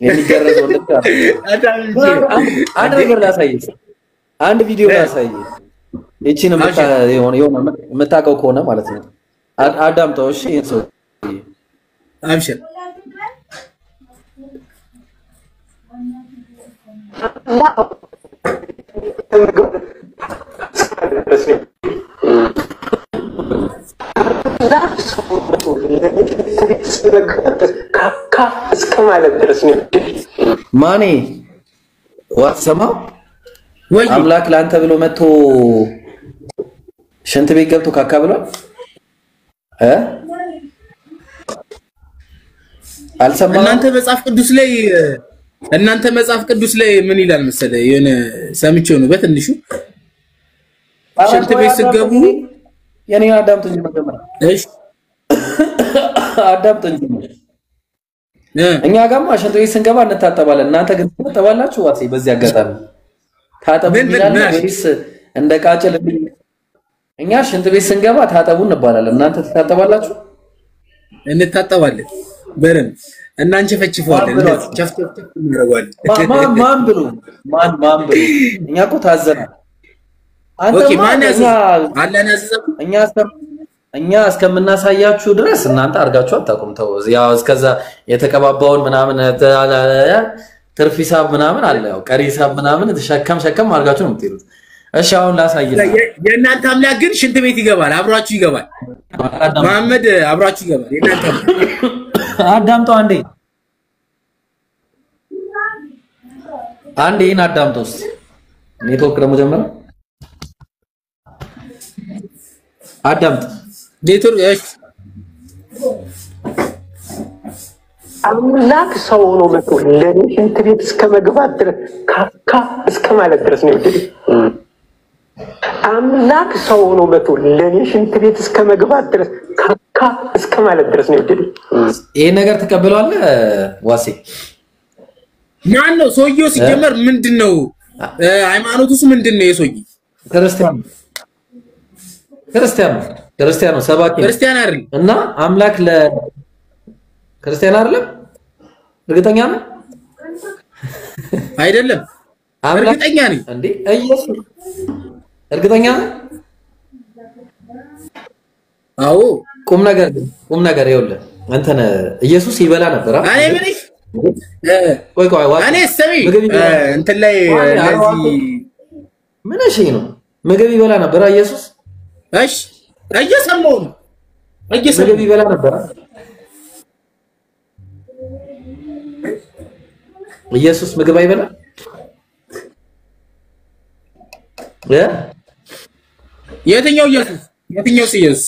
የሚገረዘው ልጅ አንድ ነገር ላሳይሽ፣ አንድ ቪዲዮ ላሳይሽ። እቺን የምታውቀው ከሆነ ማለት ነው አዳምጠው። እሺ ሰው አብሽር ማኔ ዋትሰማ አምላክ ላንተ ብሎ መጥቶ ሽንት ቤት ገብቶ ካካ ብሏል። አልሰማም? እናንተ መጽሐፍ ቅዱስ ላይ ምን ይላል መሰለህ? የሆነ ሰምቼው ነው በትንሹ ሽንት ቤት ስትገቡ የኔን አዳምጡኝ መጀመሪያ። እሺ አዳምጡኝ። እኛ ጋርማ ሽንት ቤት ስንገባ እንታጠባለን። እናንተ ግን ትታጠባላችሁ? ዋሴ በዚህ አጋጣሚ ታጠቡ ይላል ወይስ እንደ ቃጭል? እኛ ሽንት ቤት ስንገባ ታጠቡ እንባላለን። እናንተ ትታጠባላችሁ? እንታጠባለን በረን እናንቺ ፈጭፈዋለን ቸፍቸፍ እናደርጋለን። ማን ብሎ እኛ እኮ ታዘናል። ኦኬ ማን አላና እኛ እስከምናሳያችሁ ድረስ እናንተ አርጋችሁ አታውቁም። ተው ያው እስከዛ የተቀባባውን ምናምን ትርፍ ሂሳብ ምናምን አለ፣ ያው ቀሪ ሂሳብ ምናምን ሸከም አርጋችሁ ነው የምትሄዱት። እሺ አሁን ላሳየህ። የእናንተ አምላክ ግን ሽንት ቤት ይገባል፣ አብራችሁ ይገባል። መሐመድ አብራችሁ ይገባል። የእናንተ አዳምጠው አንዴ ይሄን አዳምጠው እስቲ። ኔትወርክ ደግሞ ጀመረ። አዳምጥ ኔትወርክ። እሺ አምላክ ሰው ሆኖ መጥቶ ለኔ ሽንት ቤት እስከ መግባት ድረስ ካካ እስከ ማለት ድረስ ነው እንዴ? አምላክ ሰው ሆኖ መጥቶ ለኔ ሽንት ቤት እስከ መግባት ድረስ ካካ እስከ ማለት ድረስ ነው እንዴ? ይሄ ነገር ተቀበለዋለህ ዋሴ? ማን ነው ሰውየው? ሲጀመር ምንድነው ሃይማኖቱስ ምንድነው? የሰውዬ ክርስቲያን ነው፣ ሰባኪ ክርስቲያን አይደል? እና አምላክ ክርስቲያን አይደለም? እርግጠኛ ነህ? አይደለም? እርግጠኛ ነኝ እንዴ ኢየሱስ እርግጠኛ ነህ? አዎ ቁም ነገር ይኸውልህ እንትን ኢየሱስ ይበላ ነበር እኔ ምን ቆይ እኔ ሰሚ እንትን ላይ ለዚህ ምን እሺ ነው ምግብ ይበላ ነበር ኢየሱስ? እሺ እየሰማሁ ነው። ምግብ ይበላ ነበር ኢየሱስ? ምግብ አይበላ? የትኛው ኢየሱስ?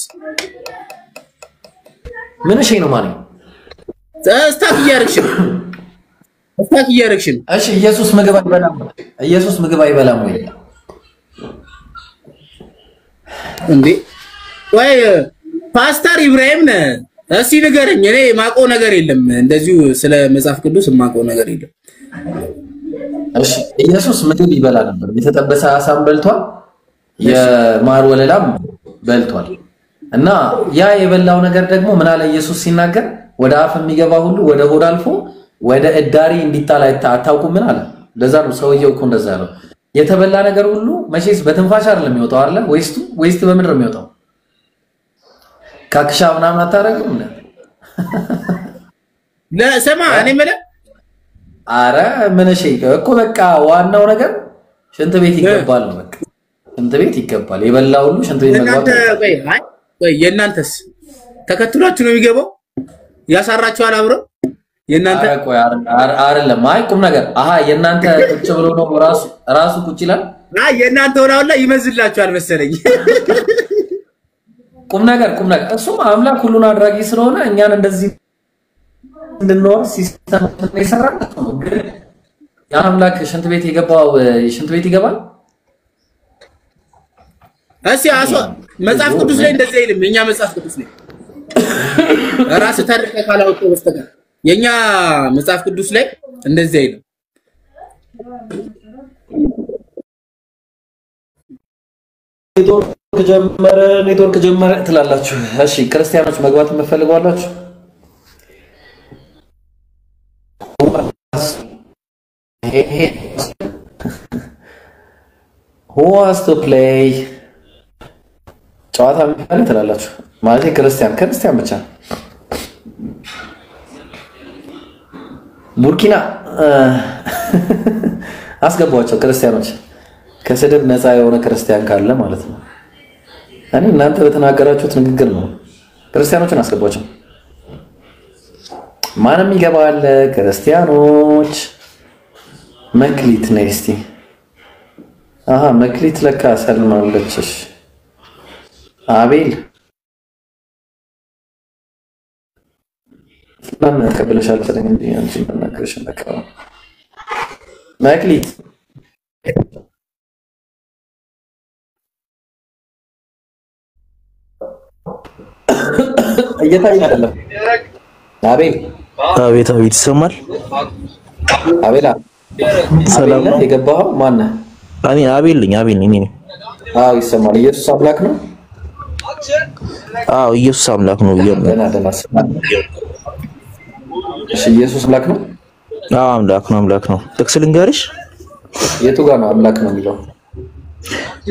ምን እሺ ነው ማለት ስታክ እያደረግሽ ነው። እሺ ኢየሱስ ምግብ አይበላም ወይ እንዴ? ወይ ፓስተር ኢብራሂም ነህ እስቲ ንገረኝ። እኔ ማቆ ነገር የለም እንደዚሁ ስለ መጽሐፍ ቅዱስ ማቆ ነገር የለም። እሺ ኢየሱስ ምግብ ይበላ ነበር። የተጠበሰ አሳም በልቷል፣ የማር ወለላም በልቷል። እና ያ የበላው ነገር ደግሞ ምን አለ ኢየሱስ ሲናገር ወደ አፍ የሚገባ ሁሉ ወደ ሆድ አልፎ ወደ እዳሪ እንዲጣል አታውቁም ምን አለ። ለዛ ነው ሰውየው እኮ እንደዛ ያለው። የተበላ ነገር ሁሉ መቼስ በትንፋሽ አይደለም የሚወጣው አይደል? ወይስ በምድር ነው የሚወጣው? ካክሻ ምናምን አታረግም እንዴ? ለሰማ እኔ ማለት አረ ምን እሺ እኮ በቃ ዋናው ነገር ሽንት ቤት ይገባል ነው በቃ። ሽንት ቤት ይገባል። የበላው ሁሉ ሽንት ቤት መግባት። ወይ የእናንተስ ተከትሏችሁ ነው የሚገባው? ያሳራችኋል አብረው የእናንተ ቆይ አይደለም። አይ ቁም ነገር አሃ የእናንተ ቁጭ ብሎ ነው ራሱ ቁጭ ይላል። አይ የእናንተ ሆናውላ ይመዝላችኋል መሰለኝ። ቁም ነገር እሱም አምላክ ሁሉን አድራጊ ስለሆነ እኛን እንደዚህ እንድንኖር ሲስተም ይሰራል ነው። ግን ያ አምላክ ሽንት ቤት የገባው ሽንት ቤት ይገባል። አሶ መጽሐፍ ቅዱስ ላይ እንደዚህ አይልም። የኛ መጽሐፍ ቅዱስ ላይ ራስ ታሪክ ካላወጣው በስተቀር የኛ መጽሐፍ ቅዱስ ላይ እንደዚህ አይልም። ኔትወርክ ጀመረ ትላላችሁ። እሺ ክርስቲያኖች መግባት የምትፈልጓላችሁ? Who wants to play? ጨዋታ ምን ትላላችሁ? ማለት ክርስቲያን ብቻ ቡርኪና አስገቧቸው ክርስቲያኖች። ከስድብ ነፃ የሆነ ክርስቲያን ካለ ማለት ነው። እኔ እናንተ በተናገራችሁት ንግግር ነው። ክርስቲያኖችን አስገቧቸው። ማንም ይገባል? ክርስቲያኖች መክሊት ነይ እስቲ። አሃ መክሊት ለካ ሰልማለችሽ። አቤል ለምን ተቀበለሻል? ስለኝ እንዴ አንቺ መናገርሽ በቃ መክሊት እየታየ አይደለም። አቤት ይሰማል? አቤላ ሰላም ነው። የገባው ማን ነህ? እኔ አቤል ነኝ። እኔ አዎ ይሰማል። ኢየሱስ አምላክ ነው። አዎ ኢየሱስ አምላክ ነው ብያለሁ። እሺ ኢየሱስ አምላክ ነው። አዎ አምላክ ነው። ጥቅስ ልንገርሽ። የቱ ጋር ነው አምላክ ነው የሚለው?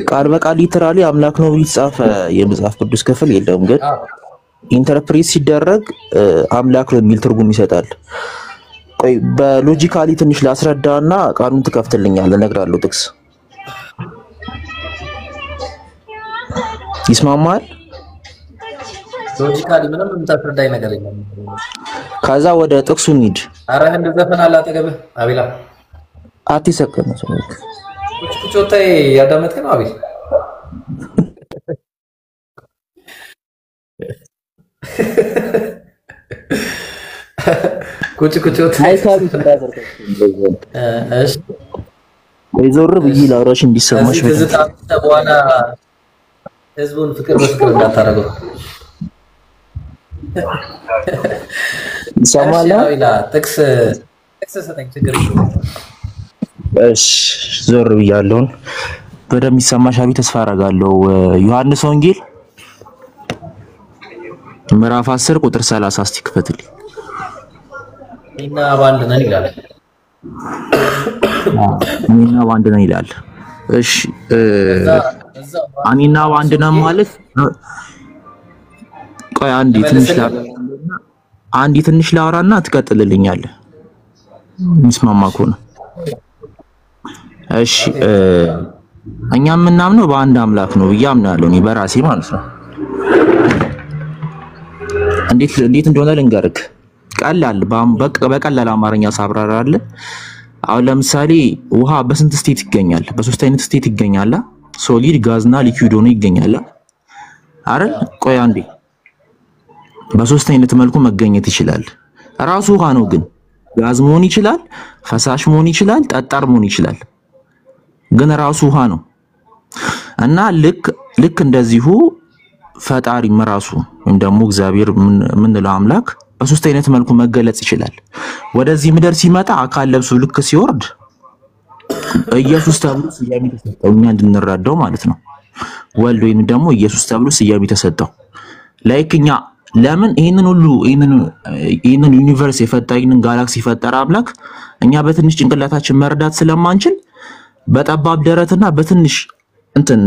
ቃል በቃል ሊተራሊ አምላክ ነው ቢጻፍ የመጽሐፍ ቅዱስ ክፍል የለም፣ ግን ኢንተርፕሬት ሲደረግ አምላክ ነው የሚል ትርጉም ይሰጣል። ቆይ በሎጂካሊ ትንሽ ላስረዳና ቃሉን ትከፍትልኛለህ፣ እነግራለሁ። ጥቅስ ይስማማል? ሎጂካሊ ምንም የምታስረዳኝ ነገር የለም። ከዛ ወደ ጥቅሱ እንሂድ። አረ እንደ ዘፈን አለ አጠገብህ አቤላ። አትሰከነ ሰውክ ቁጭቁጭታይ ያዳመጥክ ነው አቤል? ቁጭቁጭታይ አይሳሩት እንዳዘርከው እሺ ወይዘሮ ብዬ ላውራሽ እንዲሰማሽ በኋላ ህዝቡን ፍቅር በፍቅር እንዳታረገው። ይሰማል? ጥቅስ ሰጠኝ ችግር የለውም። እሺ ዞር ብያለሁ። በደም ይሰማሽ አቢ ተስፋ አደርጋለሁ። ዮሐንስ ወንጌል ምዕራፍ 10 ቁጥር 30 እስቲ ክፈትልኝ። እና ባንድ ነን ይላል። አሚና ባንድ ነን ይላል። እሺ አሚና ባንድ ነን ማለት ቆይ አንዲ ትንሽ ላውራና ትቀጥልልኛለህ ምስማማ ከሆነ። እሺ እኛ የምናምነው በአንድ አምላክ ነው ብዬ አምናለሁ እኔ በራሴ ማለት ነው። እንዴት እንደሆነ ልንገርክ። ቀላል በቀላል አማርኛ ሳብራራለህ። አሁን ለምሳሌ ውሃ በስንት ስቴት ይገኛል? በሶስት አይነት ስቴት ይገኛል። ሶሊድ፣ ጋዝና ሊኩዊድ ሆኖ ይገኛል አይደል? ቆይ አንዴ በሶስት አይነት መልኩ መገኘት ይችላል። ራሱ ውሃ ነው ግን ጋዝ መሆን ይችላል፣ ፈሳሽ መሆን ይችላል፣ ጠጣር መሆን ይችላል። ግን ራሱ ውሃ ነው እና ልክ እንደዚሁ ፈጣሪም ራሱ ወይም ደግሞ እግዚአብሔር ምንለው አምላክ በሶስት አይነት መልኩ መገለጽ ይችላል። ወደዚህ ምድር ሲመጣ አካል ለብሶ ልክ ሲወርድ ኢየሱስ ተብሎ ስያሜ ተሰጠው፣ እኛ እንድንረዳው ማለት ነው። ወልድ ወይም ደግሞ ኢየሱስ ተብሎ ስያሜ ተሰጠው። ላይክኛ ለምን ይሄንን ዩኒቨርስ የፈጠረ ይሄንን ጋላክሲ የፈጠረ አምላክ እኛ በትንሽ ጭንቅላታችን መረዳት ስለማንችል በጠባብ ደረትና በትንሽ እንትን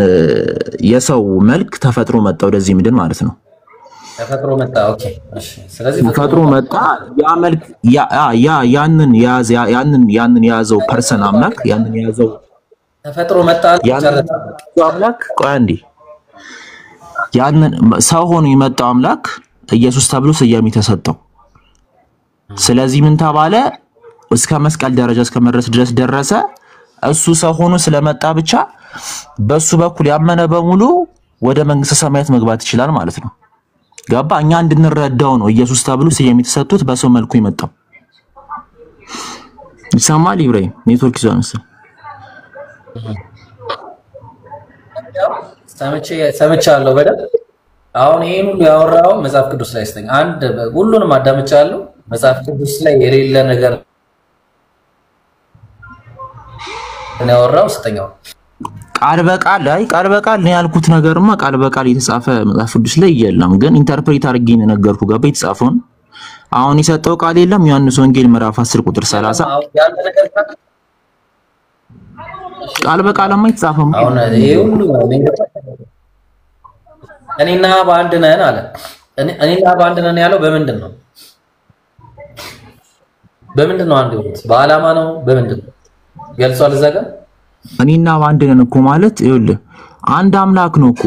የሰው መልክ ተፈጥሮ መጣ ወደዚህ ምድር ማለት ነው። ተፈጥሮ መጣ። ኦኬ እሺ። ስለዚህ ተፈጥሮ መጣ። ያ መልክ ያንን ያዘው ፐርሰን አምላክ ያንን ያዘው ተፈጥሮ መጣ አምላክ ቆይ አንዴ ያንን ሰው ሆኖ የመጣው አምላክ ኢየሱስ ተብሎ ስያሜ ተሰጠው። ስለዚህ ምን ተባለ? እስከ መስቀል ደረጃ እስከ መድረስ ድረስ ደረሰ። እሱ ሰው ሆኖ ስለመጣ ብቻ በሱ በኩል ያመነ በሙሉ ወደ መንግስተ ሰማያት መግባት ይችላል ማለት ነው። ገባ? እኛ እንድንረዳው ነው ኢየሱስ ተብሎ ስያሜ ተሰጥቶት በሰው መልኩ የመጣው። ይሰማል? ኢብራሂም ኔትወርክ ይዟል መሰለኝ። ሰምቻለሁ በደንብ። አሁን ይሄን ሁሉ ያወራው መጽሐፍ ቅዱስ ላይ ስተኛ አንድ ሁሉንም አዳምጫለሁ። መጽሐፍ ቅዱስ ላይ የሌለ ነገር ነው ያወራው ስተኛው ቃል በቃል ነው ያልኩት ነገርማ ቃል በቃል የተጻፈ መጽሐፍ ቅዱስ ላይ የለም፣ ግን ኢንተርፕሬት አድርጌ ነው ነገርኩ። ገባ? የተጻፈውን አሁን የሰጠው ቃል የለም። ዮሐንስ ወንጌል ምዕራፍ 10 ቁጥር 30 ቃል በቃልማ የተጻፈው አሁን ይሄ ሁሉ እኔና በአንድ ነን አለ። እኔና በአንድ ነን ያለው በምንድን ነው? አንድ ይሁት በዓላማ ነው? በምንድን ነው ገልጿል? እዛ ጋር እኔና በአንድ ነን እኮ ማለት ይኸውልህ አንድ አምላክ ነው እኮ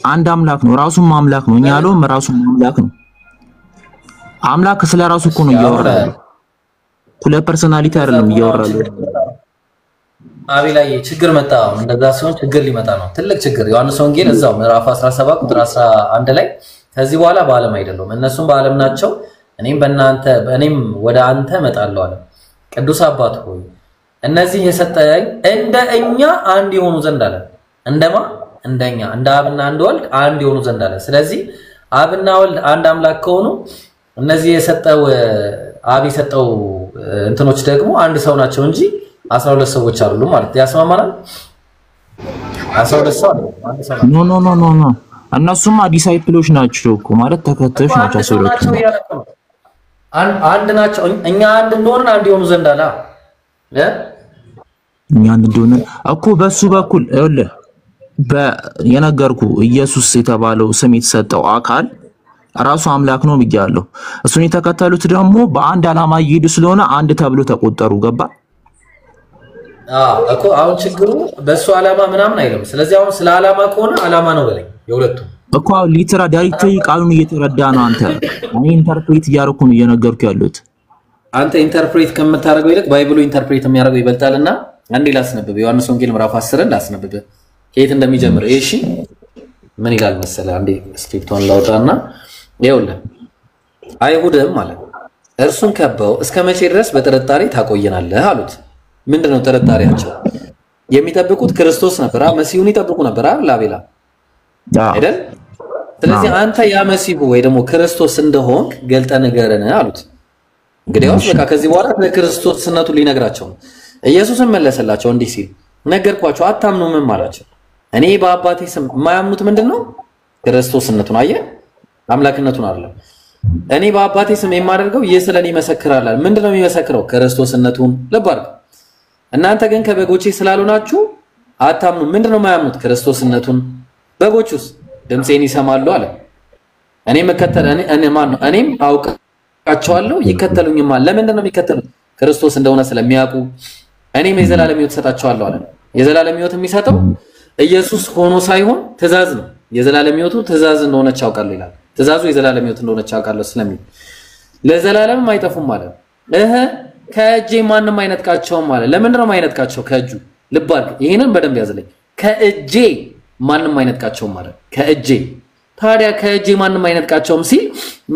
አንድ አምላክ ነው። ራሱም አምላክ ነው። እኛ ያለውም ራሱም አምላክ ነው። አምላክ ስለራሱ እኮ ነው እያወራል። ሁለት ፐርሰናሊቲ አይደለም እያወራል። አቢ ላይ ችግር መጣ። እንደዛ ሲሆን ችግር ሊመጣ ነው፣ ትልቅ ችግር። ዮሐንስ ወንጌል እዛው ምዕራፍ 17 ቁጥር 11 ላይ ከዚህ በኋላ በዓለም አይደለም እነሱም በዓለም ናቸው፣ እኔም ወደ አንተ እመጣለሁ አለ። ቅዱስ አባት ሆይ እነዚህ የሰጠኝ እንደ እኛ አንድ የሆኑ ዘንድ አለ። እንደማ እንደኛ እንደ አብና አንድ ወልድ አንድ የሆኑ ዘንድ አለ። ስለዚህ አብና ወልድ አንድ አምላክ ከሆኑ እነዚህ የሰጠው አብ የሰጠው እንትኖች ደግሞ አንድ ሰው ናቸው እንጂ 12 ሰዎች አይደሉም ማለት ያስማማናል። 12 ሰው ኖ እነሱማ ዲሳይፕሎች ናቸው እኮ ማለት ተከታዮች ናቸው። ሰዎች አንድ ናቸው። እኛ አንድ እንደሆነ አንድ የሆኑ ዘንድ አለ። እኛ አንድ እንደሆነ እኮ በሱ በኩል ይኸውልህ የነገርኩ ኢየሱስ የተባለው ስም የተሰጠው አካል ራሱ አምላክ ነው ብያለሁ። እሱን የተከተሉት ደግሞ በአንድ ዓላማ እየሄዱ ስለሆነ አንድ ተብሎ ተቆጠሩ። ገባ? እኮ አሁን ችግሩ በሱ ዓላማ ምናምን አይልም። ስለዚህ አሁን ስለ ዓላማ ከሆነ ዓላማ ነው በለኝ የሁለቱ እኮ ሊትራ ዳይሬክትሊ ቃሉን እየተረዳ ነው። አንተ እኔ ኢንተርፕሬት እያደረኩ ነው እየነገርኩ ያለሁት። አንተ ኢንተርፕሬት ከምታደርገው ይልቅ ባይብሉ ኢንተርፕሬት የሚያደርገው ይበልጣልና አንዴ ላስነብብ። ዮሐንስ ወንጌል ምዕራፍ 10 ላስነብብ ከየት እንደሚጀምር። እሺ ምን ይላል መሰለህ? አንዴ ስክሪፕቱን ላውጣና ይኸውልህ አይሁድም ማለት እርሱን ከበው እስከ መቼ ድረስ በጥርጣሬ ታቆየናለህ አሉት። ምንድነው ጥርጣሬያቸው? የሚጠብቁት ክርስቶስ ነበር፣ መሲሁን ይጠብቁ ነበር ላቤላ አይደል? ስለዚህ አንተ ያ መሲሁ ወይ ደግሞ ክርስቶስ እንደሆንክ ገልጠ ንገረን አሉት። እንግዲያውስ በቃ ከዚህ በኋላ ለክርስቶስነቱ ሊነግራቸው ነው። ኢየሱስም መለሰላቸው እንዲህ ሲል ነገርኳቸው፣ አታምኑም አላቸው። እኔ በአባቴ ስም የማያምኑት ምንድነው? ክርስቶስነቱን አየህ፣ አምላክነቱን አይደለም። እኔ በአባቴ ስም የማደርገው ይህ ስለኔ ይመሰክራል። ምንድነው የሚመሰክረው? ክርስቶስነቱን። ልብ አድርግ። እናንተ ግን ከበጎቼ ስላልሆናችሁ አታምኑም። ምንድነው የማያምኑት? ክርስቶስነቱን። በጎቹስ ድምፄን ይሰማሉ አለ። እኔም አውቃቸዋለሁ ይከተሉኝማል። ለምንድን ነው የሚከተሉት? ክርስቶስ እንደሆነ ስለሚያውቁ። እኔም የዘላለም ሕይወት እሰጣቸዋለሁ አለ። የዘላለም ሕይወት የሚሰጠው ኢየሱስ ሆኖ ሳይሆን ትእዛዝ ነው። የዘላለም ሕይወቱ ትእዛዝ እንደሆነች አውቃለሁ ይላል። ትእዛዙ የዘላለም ሕይወት እንደሆነች አውቃለሁ ስለሚል ለዘላለምም አይጠፉም ማለት ከእጄ ማንም አይነጥቃቸውም ማለት። ለምንድን ነው የማይነጥቃቸው? ከእጁ። ልብ አድርግ፣ ይሄንን በደንብ ያዝልኝ። ከእጄ ማንም አይነጥቃቸውም ማለት ከእጄ። ታዲያ ከእጄ ማንም አይነጥቃቸውም ሲል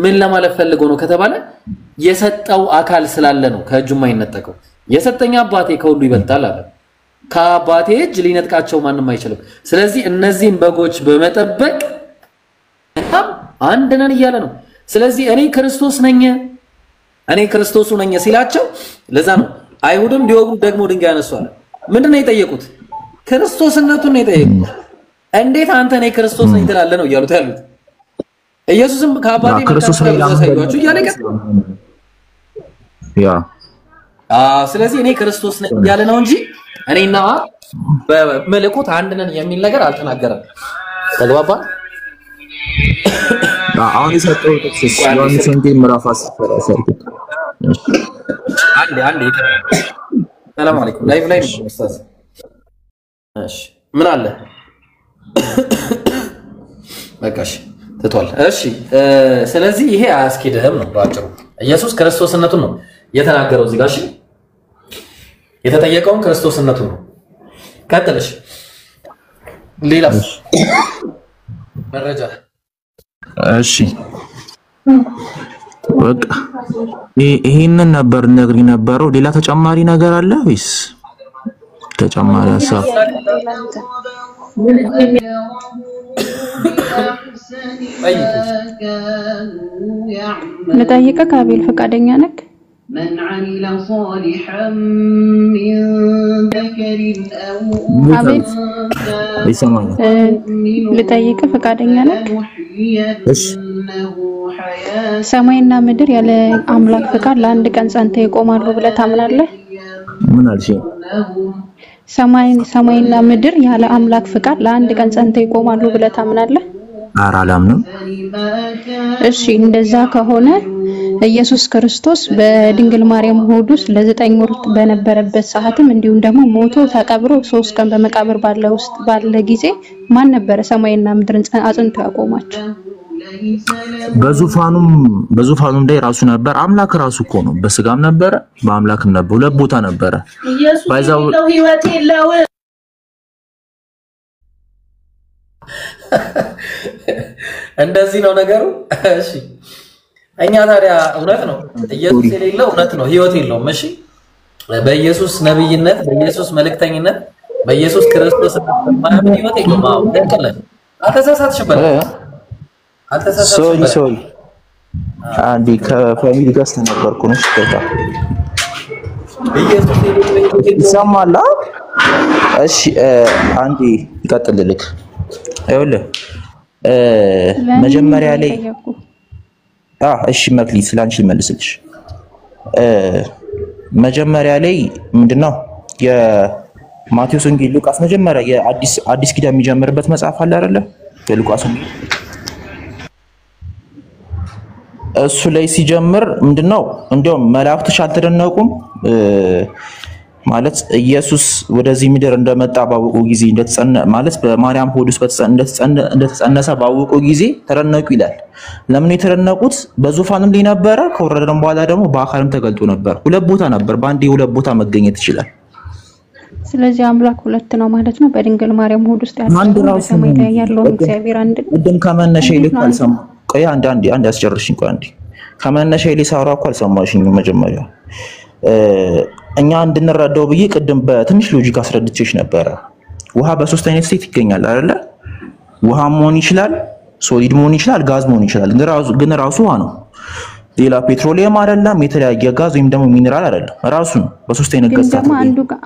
ምን ለማለት ፈልጎ ነው ከተባለ የሰጠው አካል ስላለ ነው ከእጁ የማይነጠቀው። የሰጠኝ አባቴ ከሁሉ ይበልጣል አለ። ከአባቴ እጅ ሊነጥቃቸው ማንም አይችልም። ስለዚህ እነዚህን በጎች በመጠበቅ አንድ ነን እያለ ነው። ስለዚህ እኔ ክርስቶስ ነኝ እኔ ክርስቶሱ ነኝ ሲላቸው ለዛ ነው አይሁድም ሊወጉ ደግሞ ድንጋይ ያነሷል። ምንድነው የጠየቁት? ክርስቶስነቱን ነው የጠየቁት። እንዴት አንተ እኔ ክርስቶስ ነኝ ትላለህ ነው እያሉት ያሉት። ኢየሱስም ከአባቴ ክርስቶስ ነኝ ያሳያችሁ እያለ ስለዚህ እኔ ክርስቶስ ነኝ እያለ ነው እንጂ እኔና በመለኮት አንድ ነን የሚል ነገር አልተናገረም። ተግባባ? አሁን የሰጠው ጥቅስ ዮሐንስ ወንጌል ምዕራፍ 10 አንዴ ሰላም አለይኩም ላይቭ ላይ ነው ኡስታዝ። እሺ ምን አለ? በቃሽ ትቷል። እሺ ስለዚህ ይሄ አያስኬድህም ነው ባጭሩ። ኢየሱስ ክርስቶስነቱን ነው የተናገረው እዚህ ጋር። እሺ የተጠየቀውን ክርስቶስነቱን ነው። ቀጥልሽ ሌላስ መረጃ? እሺ በቃ ይሄንን ነበር ነግሪ ነበረው። ሌላ ተጨማሪ ነገር አለ ወይስ ተጨማሪ ሀሳብ? ልጠይቅህ አቤል ፈቃደኛ ነህ? من عمل صالحا من ذكر أو أنثى ልጠይቅህ ፈቃደኛ ነህ? ሰማይና ምድር ያለ አምላክ ፈቃድ ለአንድ ቀን ጸንተው ይቆማሉ ብለህ ታምናለህ? ምን አልሽ? ሰማይና ምድር ያለ አምላክ ፈቃድ ለአንድ ቀን ጸንተው ይቆማሉ ብለህ ታምናለህ? ኧረ አላምንም። እሺ እንደዛ ከሆነ ኢየሱስ ክርስቶስ በድንግል ማርያም ሆድ ውስጥ ለ9 ወር በነበረበት ሰዓትም እንዲሁም ደግሞ ሞቶ ተቀብሮ 3 ቀን በመቃብር ባለ ጊዜ ማን ነበረ ሰማይና ምድርን አጽንቶ ያቆማቸው? በዙፋኑም ላይ ራሱ ነበር። አምላክ ራሱ እኮ ነው። በስጋም ነበረ በአምላክም ነበር። ሁለት ቦታ ነበረ። ባይዛው ህይወት የለው እንደዚህ ነው ነገሩ። እሺ እኛ ታዲያ እውነት ነው ኢየሱስ የሌለው እውነት ነው ህይወት የለውም። እሺ በኢየሱስ ነብይነት በኢየሱስ መልእክተኝነት በኢየሱስ ክርስቶስ ማመን ህይወት የለውም። አዎ ደቀለ አልተሳሳትሽበት። ሶሪ አንዴ ከፋሚሊ ጋር ተነበርኩ ነው ሽታ ኢየሱስ ይሰማል። እሺ አንዴ ይቀጥልልክ። አይወለ መጀመሪያ ላይ እሺ መክሊት ስላንቺ ልመልስልሽ። መጀመሪያ ላይ ምንድነው የማቴዎስ ወንጌል ሉቃስ መጀመሪያ የአዲስ ኪዳን የሚጀምርበት መጽሐፍ አለ አይደለ? የሉቃስ ወንጌል እሱ ላይ ሲጀምር ምንድነው እንደውም መላእክቶች አልተደነቁም ማለት ኢየሱስ ወደዚህ ምድር እንደመጣ ባወቁ ጊዜ ማለት በማርያም ሆድ ውስጥ እንደተጸነሰ ባወቁ ጊዜ ተደነቁ ይላል። ለምን የተደነቁት? በዙፋንም ላይ ነበረ፣ ከወረደም በኋላ ደግሞ በአካልም ተገልጦ ነበር። ሁለት ቦታ ነበር፣ በአንዴ ሁለት ቦታ መገኘት ይችላል። ስለዚህ አምላክ ሁለት ነው ማለት ነው። በድንግል ማርያም ሆድ ውስጥ ያለው በሰማይ ላይ ያለው እግዚአብሔር አንድ ነው። እንደም ከመነሻ ይልቅ አልሰማ። ቆይ አንድ አስጨርሽኝ። ቆይ አንዴ ከመነሻ ይልቅ ሳውራ እኮ አልሰማሽኝ መጀመሪያ እኛ እንድንረዳው ብዬ ቅድም በትንሽ ሎጂክ አስረድቼሽ ነበረ። ውሃ በሶስት አይነት ስቴት ይገኛል አይደለ? ውሃ መሆን ይችላል፣ ሶሊድ መሆን ይችላል፣ ጋዝ መሆን ይችላል። ግን ራሱ ውሃ ነው። ሌላ ፔትሮሊየም አይደለም፣ የተለያየ ጋዝ ወይም ደግሞ ሚነራል አይደለም። ራሱ ነው በሶስት አይነት ገጽታ። ደግሞ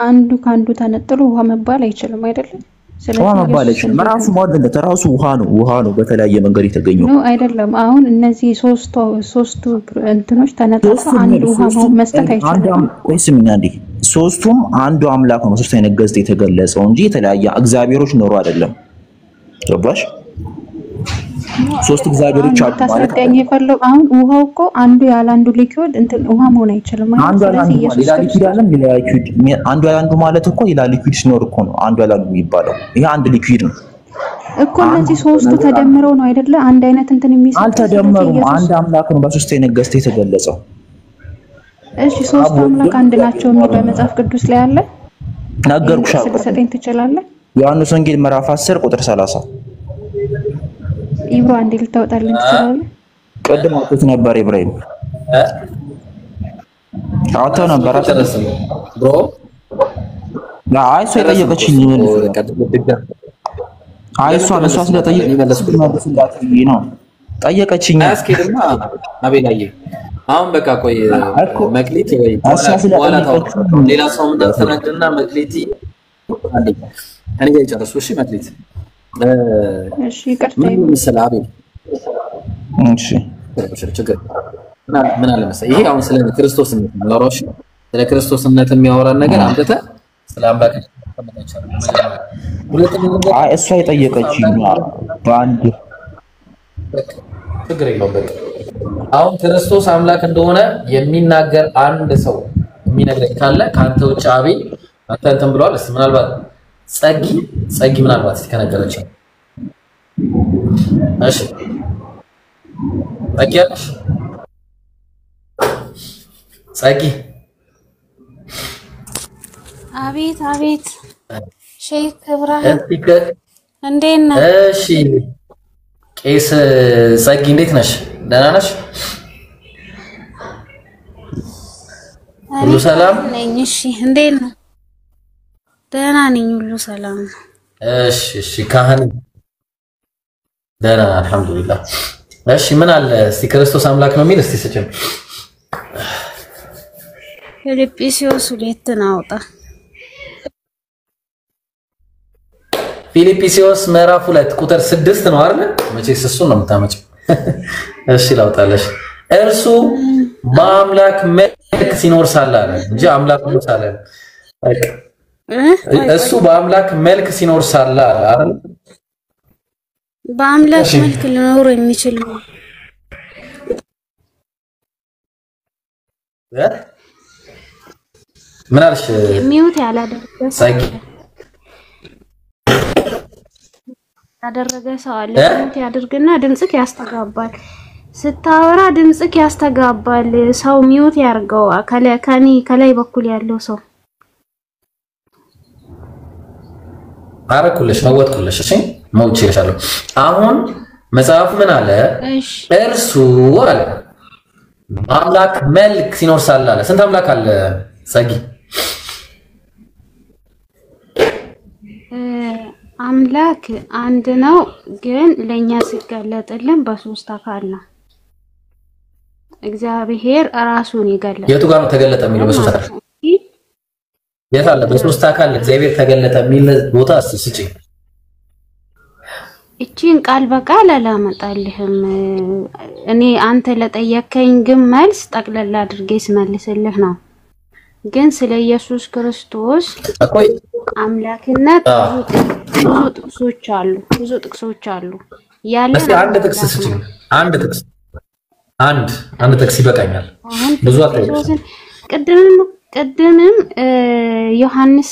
አንዱ ካንዱ ተነጥሎ ውሃ መባል አይችልም አይደለም? ውሃ መባል አይችልም። ራሱ ማለት ራሱ ውሃ ነው በተለያየ መንገድ የተገኘው ነው አይደለም? አሁን እነዚህ ሶስቱ እንትኖች ተነጥለው አንዱ ውሃ መስጠት አይችልም። ወይስም እንዴ ሶስቱም አንዱ አምላክ ነው። ሶስት አይነት ገጽታ የተገለጸው እንጂ የተለያየ እግዚአብሔሮች ኖሩ አይደለም። ገባሽ? ሶስት እግዚአብሔሮች አሉ ማለት ነው። የፈለው አሁን ውሃው እኮ አንዱ ያለ አንዱ ሊኩዊድ እንትን ውሃ መሆን አይችልም ማለት አንዱ ያለ ሊኩዊድ አለም ሌላ ሊኩዊድ አንዱ ያለ አንዱ ማለት እኮ ሌላ ሊኩዊድ ሲኖር እኮ ነው አንዱ ያለ አንዱ የሚባለው። ይሄ አንድ ሊኩዊድ ነው እኮ። እነዚህ ሶስቱ ተደምረው ነው አይደለ አንድ አይነት እንትን የሚሰጥ። አልተደመሩም። አንድ አምላክ ነው በሶስት አይነት ገጽታ የተገለጸው። እሺ ሶስቱ አምላክ አንድ ናቸው የሚል በመጽሐፍ ቅዱስ ላይ አለ። ነገርኩሽ። ሰጠኝ ትችላለህ? ዮሐንስ ወንጌል ምዕራፍ 10 ቁጥር 30 ኢብሮ አንዴ ልታወጣልኝ ትችላለህ? ቀደም አውጥቶ ነበር ኢብራሂም አውጥቶ ነበር ብሮ አይ እሷ የጠየቀችኝ አይ እሷ ስለጠየቀች ነው። ጠየቀችኝ። አያስኬድማ አቤላዬ። አሁን በቃ ቆይ መክሊት ወይ በኋላ ታውቃለህ። ሌላ ሰው እንዳትተናግርና መክሊት እኔ ጋር ይጨርሱ። እሺ መክሊት እሺ ይቅርታ ምን መሰለህ አቤል እሺ ችግር ምን አለ መሰለህ ይሄ አሁን ስለ ክርስቶስነት ነው። ስለ ክርስቶስነት የሚያወራን ነገር አምጥተህ ስለ አምላክ እሷ የጠየቀችኝ በአንድ ችግር የለውም። በቃ አሁን ክርስቶስ አምላክ እንደሆነ የሚናገር አንድ ሰው የሚነግረኝ ካለ ካንተ ውጭ አቤል አንተ እንትን ብለዋል። እስኪ ምናልባት ጸጊ ምናልባት እስኪ ከነገረች እሺ ጸጊ አለሽ ጸጊ አቤት አቤት ሼክ እብራሂም እንዴት ነህ? እሺ ቄስ ጸጊ እንዴት ነሽ? ደህና ነሽ? ሁሉ ሰላም ነኝ። እሺ እንዴት ነህ? ደህና ነኝ፣ ሁሉ ሰላም ነው። እሺ ካህን ደህና አልሐምዱሊላህ። እሺ ምን አለ እስቲ ክርስቶስ አምላክ ነው የሚል እስቲ ስጭን። ፊልጵስዩስ 2 አውጣ። ፊልጵስዩስ ምዕራፍ 2 ቁጥር 6 ነው አይደል? መቼስ እሱን ነው የምታመጪው። እሺ ላውጣለሽ። እርሱ በአምላክ መልክ ሲኖር ሳለ አለ እንጂ አምላክ ነው ሳለ በቃ እሱ በአምላክ መልክ ሲኖር ሳለ አለ አይደል? በአምላክ መልክ ሊኖር የሚችል ነው። ምን አልሽ? ሚውት ያላደረገ ሰው አለ። ሚውት ያድርግና ድምጽክ ያስተጋባል። ስታወራ ድምጽክ ያስተጋባል። ሰው ሚውት ያርገው። ከላይ በኩል ያለው ሰው አረኩልሽ መወጥኩልሽ። እሺ መውጭ ይሻላል። አሁን መጽሐፍ ምን አለ? እርሱ አለ በአምላክ መልክ ሲኖር ሳለ አለ። ስንት አምላክ አለ ጸጊ? አምላክ አንድ ነው፣ ግን ለኛ ሲገለጥልን በሶስት አካል ነው። እግዚአብሔር ራሱን ይገለጣል። የቱ ጋር ነው ተገለጠ የሚለው? በሶስት አካል የት አለ? በሶስት አካል እግዚአብሔር ተገለጠ የሚል ቦታ እስቲ እቺን ቃል በቃል አላመጣልህም። እኔ አንተ ለጠየከኝ ግን መልስ ጠቅለል አድርጌ ስመልስልህ ነው። ግን ስለ ኢየሱስ ክርስቶስ አምላክነት ብዙ ጥቅሶች አሉ። ያለን አንድ ጥቅስ ስጪኝ። አንድ ጥቅስ ይበቃኛል። ብዙ አጥቶኝ ቅድምም ዮሐንስ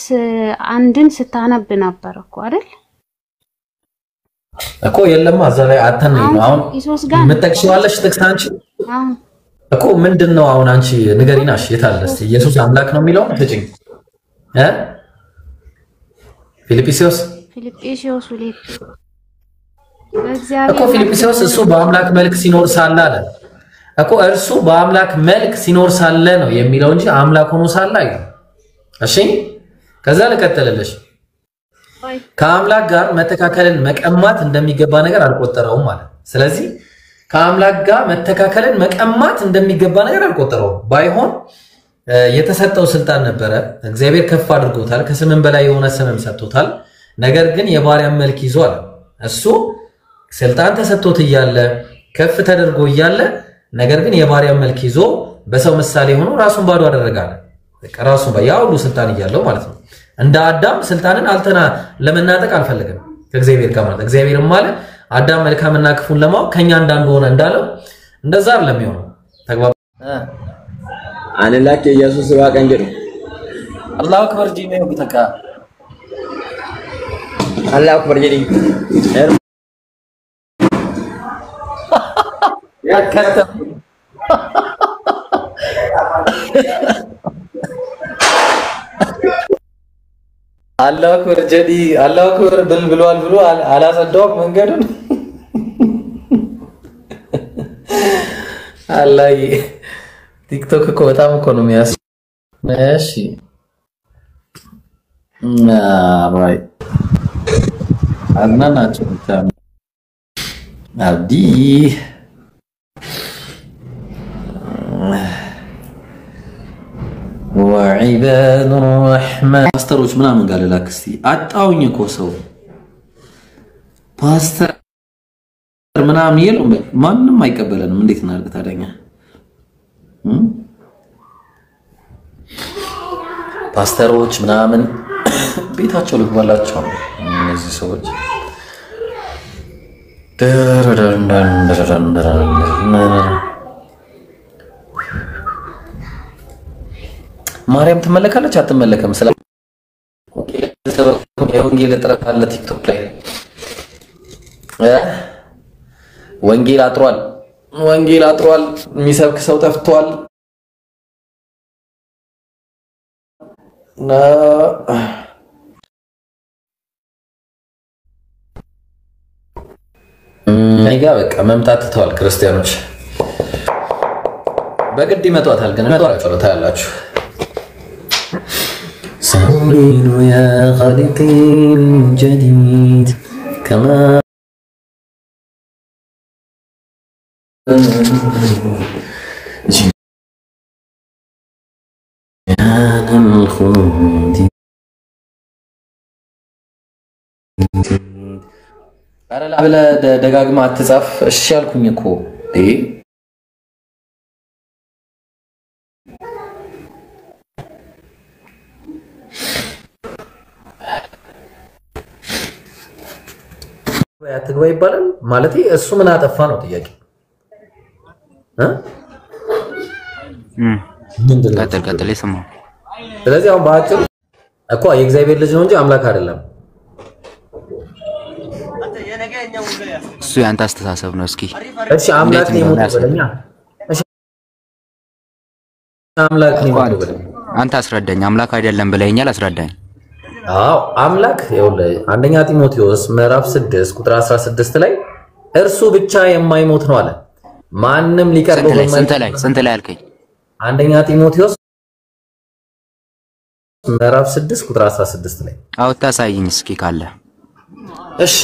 1ን ስታነብ ነበር እኮ አይደል? እኮ የለም እዛ ላይ አተን ነው። አሁን የምትጠቅሺዋለሽ ጥቅስ አንቺ እኮ ምንድነው? አሁን አንቺ ንገሪናሽ የት አለ እስቲ? ኢየሱስ አምላክ ነው የሚለው ስጪኝ። ፊልጵስዩስ እኮ ፊልጵስዩስ እሱ በአምላክ መልክ ሲኖር ሳለ አለ እኮ እርሱ በአምላክ መልክ ሲኖር ሳለ ነው የሚለው እንጂ አምላክ ሆኖ ሳለ አይደለም። እሺ ከዛ ልቀጥልልሽ። ከአምላክ ጋር መተካከልን መቀማት እንደሚገባ ነገር አልቆጠረውም ማለት። ስለዚህ ከአምላክ ጋር መተካከልን መቀማት እንደሚገባ ነገር አልቆጠረውም። ባይሆን የተሰጠው ስልጣን ነበረ። እግዚአብሔር ከፍ አድርጎታል። ከስምም በላይ የሆነ ስምም ሰጥቶታል። ነገር ግን የባሪያን መልክ ይዟል። እሱ ስልጣን ተሰጥቶት እያለ ከፍ ተደርጎ እያለ ነገር ግን የባሪያን መልክ ይዞ በሰው ምሳሌ ሆኖ ራሱን ባዶ አደረጋለ። ራሱን ያው ሁሉ ስልጣን እያለው ማለት ነው። እንደ አዳም ስልጣንን ለመናጠቅ አልፈለገም ከእግዚአብሔር ጋር ማለት። እግዚአብሔርም ማለት አዳም መልካምና ክፉን ለማወቅ ከኛ እንዳንዱ ሆነ እንዳለው እንደዛ አይደለም የሚሆነው። ተግባባ አንላክ ኢየሱስ ዋቀንጀ አላሁ አክበር ጂሜ ወተካ አላሁ አክበር ጂዲ ያከተም አላሁ አክበር ጀዲ አላሁ አክበር ብሏል ብሎ አላጸዳውም መንገዱን። አላይ ቲክቶክ እኮ በጣም እኮ ነው የሚያስ እሺ አራይ አናናቸው አብዲ عباد الرحمن ፓስተሮች ምናምን ጋር ልላክ እስቲ አጣውኝ እኮ ሰው ፓስተር ምናምን የለም ማንንም አይቀበለንም እንዴት እናድርግ ታዲያ ፓስተሮች ምናምን ቤታቸው ልግባላቸው እነዚህ ሰዎች ማርያም ትመለካለች አትመለከም ስለ ወንጌል ጥረት አለ ቲክቶክ ላይ ወንጌል አጥሯል የሚሰብክ ሰው ጠፍቷል አይጋ በቃ መምጣት ተዋል ክርስቲያኖች በግድ ይመጣታል ግን አጥራቸው ታያላችሁ صليل يا خالقي الجديد كما جنان الخلود አረ ለአብለ ደጋግማ አትጻፍ እሺ ያልኩኝ እኮ ያትግባ ይባላል ማለት እሱ ምን አጠፋ ነው ጥያቄ ቀጥል ይሰማው ስለዚህ አሁን ባጭሩ እኮ የእግዚአብሔር ልጅ ነው እንጂ አምላክ አይደለም እሱ ያንተ አስተሳሰብ ነው እስኪ እሺ አምላክ ነው የሞተበለኛ እሺ አምላክ ነው የሞተበለኛ አንተ አስረዳኝ አምላክ አይደለም ብለኛል አስረዳኝ አዎ አምላክ ይኸውልህ አንደኛ ጢሞቴዎስ ምዕራፍ 6 ቁጥር 16 ላይ እርሱ ብቻ የማይሞት ነው አለ ማንንም ሊቀርበው ስንት ላይ አልከኝ አንደኛ ጢሞቴዎስ ምዕራፍ 6 ቁጥር 16 ላይ አው ታሳይኝ እስኪ ካለ እሺ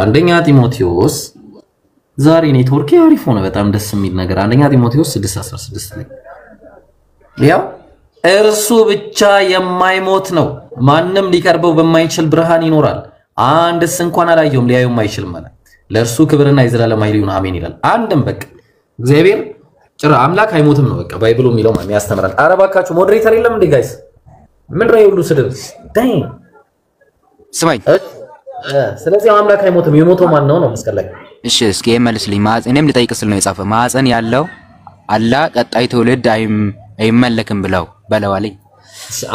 አንደኛ ጢሞቴዎስ ዛሬ ኔትወርክ አሪፍ ሆነ በጣም ደስ የሚል ነገር አንደኛ ጢሞቴዎስ 6:16 ላይ ያው እርሱ ብቻ የማይሞት ነው ማንንም ሊቀርበው በማይችል ብርሃን ይኖራል አንድስ እንኳን አላየውም ሊያየውም አይችልም ማለት ለእርሱ ክብርና የዘላለም ኃይል ይሁን አሜን ይላል አንድም በቃ እግዚአብሔር ጭራ አምላክ አይሞትም ነው በቃ ባይብሉ የሚለው ማለት ያስተምራል አረባካችሁ ሞዴሬተር የለም እንዴ ጋይስ ምን ነው ይሁሉ ስድብ ዳይ ስማኝ ስለዚህ አምላክ አይሞትም የሞተው ማን ነው መስቀል ላይ እሺ እስኪ መልስልኝ ማዕፀንም ልጠይቅ ስል ነው የጻፈው ማዕፀን ያለው አላ ቀጣይ ትውልድ አይመለክም ብለው በለዋለኝ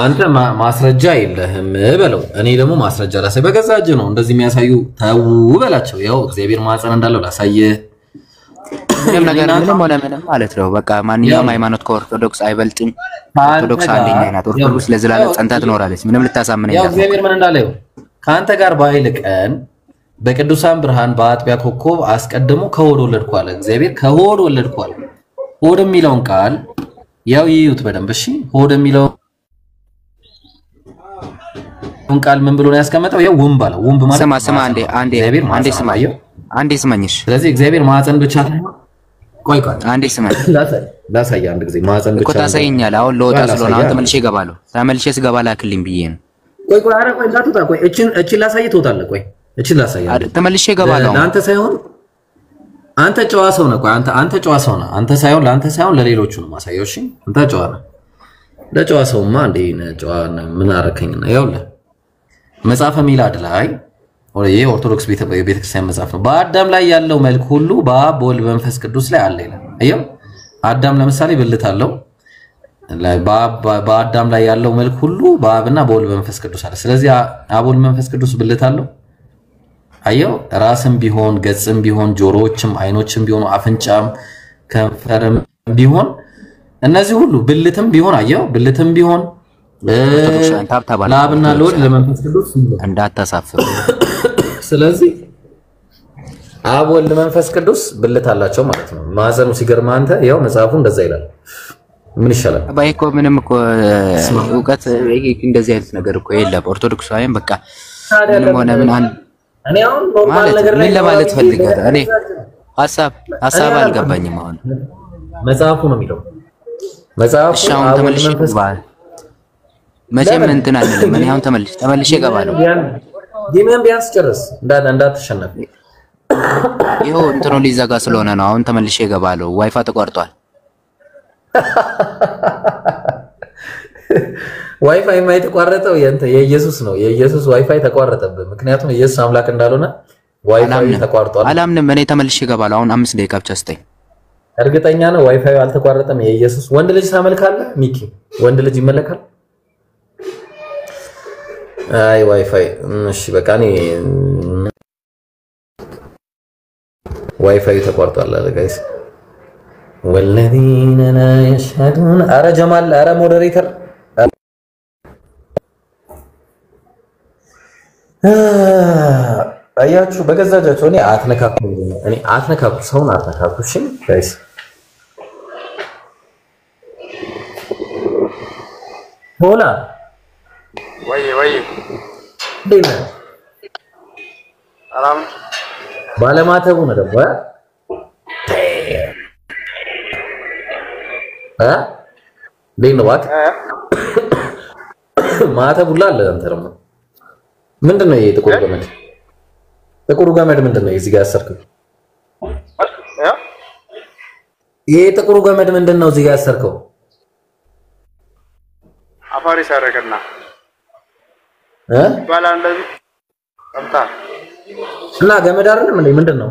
አንተ ማስረጃ የለህም በለው እኔ ደግሞ ማስረጃ ላሳይ በገዛ እጅ ነው እንደዚህ የሚያሳዩ ታው በላቸው ያው እግዚአብሔር ማዕፀን እንዳለው ላሳየ ምንም ነገር ምንም ማለት ነው በቃ ማንኛውም ሃይማኖት ከኦርቶዶክስ አይበልጥም ኦርቶዶክስ አንደኛ ናት ኦርቶዶክስ ለዘላለም ጸንታ ትኖራለች ምንም ልታሳምነኝ ያው እግዚአብሔር ምን እንዳለው ካንተ ጋር በኃይል ቀን በቅዱሳን ብርሃን በአጥቢያ ኮከብ አስቀድሞ ከሆድ ወለድኩ አለ እግዚአብሔር ከሆድ ወለድኩ አለ ሆድ የሚለውን ቃል ያው ይዩት በደንብ እሺ ሆድ የሚለውን ቃል ምን ብሎ ነው ያስቀመጠው ያው ወንብ አለ ወንብ ማለት ስማ አንዴ ስማየው አንዴ ስማኝሽ ስለዚህ እግዚአብሔር ማዕፀን ብቻ ቆይ አንዴ ስማኝ ላሳይ አንድ ጊዜ ማዕፀን ብቻ እኮ ታሳይኛለህ አሁን ለወጣ ስለሆነ አሁን ተመልሼ ስገባ ላክልኝ ብዬ ነው ቆይ አረ ቆይ እንዳትወጣ ቆይ እቺን ላሳይ ትወጣለህ ቆይ እቺን ላሳይ ተመልሼ እገባለሁ አንተ ሳይሆን አንተ ጨዋ ሰው ነህ ቆይ አንተ ጨዋ ሰው ነህ አንተ ሳይሆን ለአንተ ሳይሆን ለሌሎቹ ነው ማሳየው እሺ አንተ ጨዋ ነህ ለጨዋ ሰውማ እንዴ ጨዋ ምን አረከኝና ይኸውልህ መጽሐፈ ሚላድ ላይ ወይ ኦርቶዶክስ ቤተክርስቲያን መጽሐፍ ነው በአዳም ላይ ያለው መልክ ሁሉ በአብ በወልድ በመንፈስ ቅዱስ ላይ አለ ይላል አየው አዳም ለምሳሌ ብልት አለው በአዳም ላይ ያለው መልክ ሁሉ በአብና በወልድ በመንፈስ ቅዱስ አለ ስለዚህ አብ ወልድ መንፈስ ቅዱስ ብልት አለው አየው ራስም ቢሆን ገጽም ቢሆን ጆሮዎችም አይኖችም ቢሆኑ አፍንጫም ከንፈርም ቢሆን እነዚህ ሁሉ ብልትም ቢሆን አየው ብልትም ቢሆን ለአብና ለወልድ ለመንፈስ ቅዱስ እንዳታሳፍር ስለዚህ አብ ወልድ መንፈስ ቅዱስ ብልት አላቸው ማለት ነው ማዕፀኑ ሲገርም አንተ ያው መጽሐፉ እንደዛ ይላል ምን ይሻላል ባይኮ ምንም እኮ ዕውቀት እንደዚህ አይነት ነገር እኮ የለም ኦርቶዶክሳውያን በቃ ምንም ሆነ ምን እኔ አሁን ኖርማል ነገር ላይ ለማለት ፈልገህ እኔ ሐሳብ አልገባኝም አሁን መጽሐፉ ነው የሚለው መጽሐፍ አሁን ተመልሼ ገባል መቼም እንትን አይደለም እኔ አሁን ተመልሼ ገባለሁ ጌምን ቢያንስ ጨርስ እንዳትሸነፍ ይኸው እንትኑ ሊዘጋ ስለሆነ ነው አሁን ተመልሼ ገባለሁ ዋይፋይ ተቋርጧል ዋይፋይ የተቋረጠው የኢየሱስ ነው የኢየሱስ ዋይፋይ ተቋረጠብህ ምክንያቱም ኢየሱስ አምላክ እንዳልሆነ ዋይፋይ ተቋርጧል አላምንም እኔ ተመልሼ ገባለሁ አሁን 5 ደቂቃ ብቻ ስጠኝ እርግጠኛ ነው ዋይፋይ አልተቋረጠም የኢየሱስ ወንድ ልጅ ታመልካለህ ሚኪ ወንድ ልጅ ይመለካል አይ ዋይፋይ እሺ በቃ እኔ ዋይፋይ ተቋርጧል አለ ጋይስ والذين لا يشهدون ኧረ ጀማል ኧረ ሞዴሬተር አያችሁ በገዛጃቸው እኔ አትነካኩ ሰውን አትነካኩ እሺ ጋይስ ሆላ ወይ ዴና አላም ባለማተቡ ነው ደግሞ ዴና ዋት ማተቡላ አለ አንተ ደግሞ ምንድነው ይሄ ጥቁሩ ገመድ ምንድነው እዚህ ጋር ያሰርከው ይሄ ጥቁሩ ገመድ ምንድነው እዚህ ጋር ያሰርከው አፋሪ ሳረከና ባላ እንደዚህ አምጣ እና ገመድ አይደለም እንዴ ምንድነው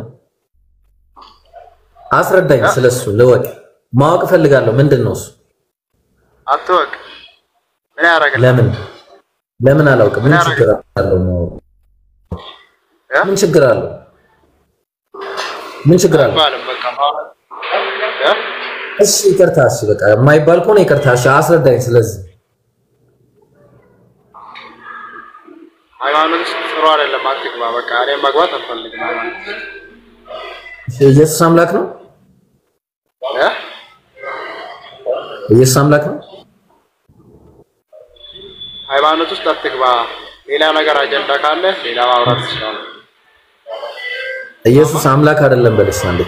አስረዳኝ ስለሱ ለወቅ ማወቅ ፈልጋለሁ ምንድነው እሱ አትወቅ ምን ያረጋል ለምን አላውቅም ምን ችግር አለው ምን ችግር አለው እሺ ይቅርታሽ በቃ የማይባል ከሆነ ይቅርታሽ አስረዳኝ ስለዚህ ሃይማኖት ጥሩ አይደለም አትግባ በቃ እኔ መግባት አልፈልግም ኢየሱስ አምላክ ነው ኢየሱስ አምላክ ነው ሃይማኖት ውስጥ አትግባ ሌላ ነገር አጀንዳ ካለ ሌላ ማውራት ይችላል ኢየሱስ አምላክ አይደለም በልሽ አንዴ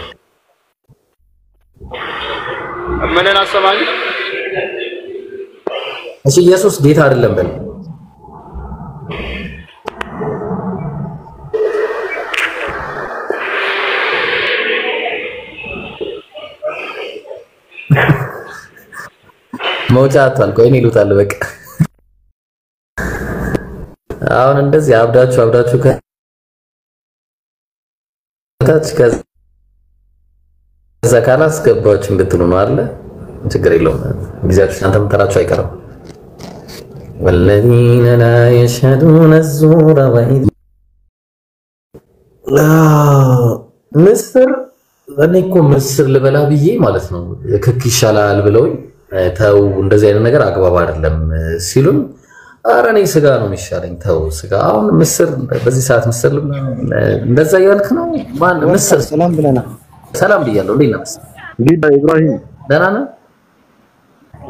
ምንን አሰማኝ እሺ ኢየሱስ ጌታ አይደለም በል መውጫ አጣልቆ እኔ ይሉታል በቃ አሁን እንደዚህ አብዳችሁ ከታች ከዛ ካላስገባችሁ እንድትሉ ነው አይደል ችግር የለውም ጊዜያችሁ አንተም ተራችሁ አይቀርም والذين لا يشهدون الزور ምስር እኔ እኮ ምስር ልበላ ብዬ ማለት ነው ክክ ይሻላል ብለውኝ ተው እንደዚህ አይነት ነገር አግባብ አይደለም ሲሉን ኧረ እኔ ስጋ ነው የሚሻለኝ ተው ስጋ አሁን ምስር በዚህ ሰዓት ምስር እንደዛ ያልክ ነው ማን ምስር ሰላም ብለና ሰላም ብያለሁ እንዴት ነህ ዲዳ ኢብራሂም ደህና ነህ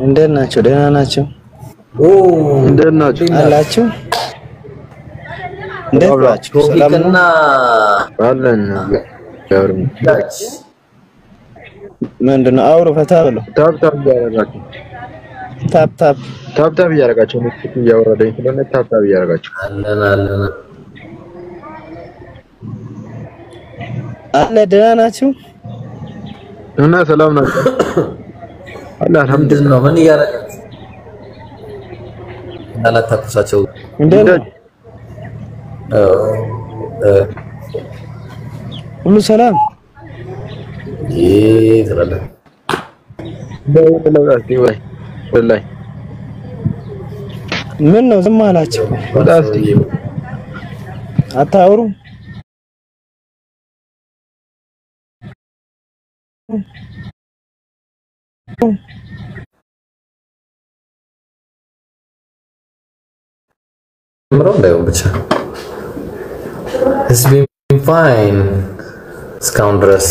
እንዴት ናቸው ደህና ናቸው ኦ እንዴት ናቸው አላችሁ እንዴት ናችሁ ሰላም ነው አለን ምንድነው አውሮ ፈታ ብለው ታፕ እያደረጋቸው ምክት እያወረደኝ ስለሆነ ታፕ እያደረጋቸው አለን አለ ደህና ናችሁ እና ሰላም ናችሁ አለ አልሐምዱሊላህ ምን እያደረጋችሁ አላታኩሳቸው እንዴት ሁሉ ሰላም ትላለህ ወላሂ ምን ነው ዝም አላችሁ አታውሩ ምረው እንዳይሆን ብቻ It's been fine እስካሁን ድረስ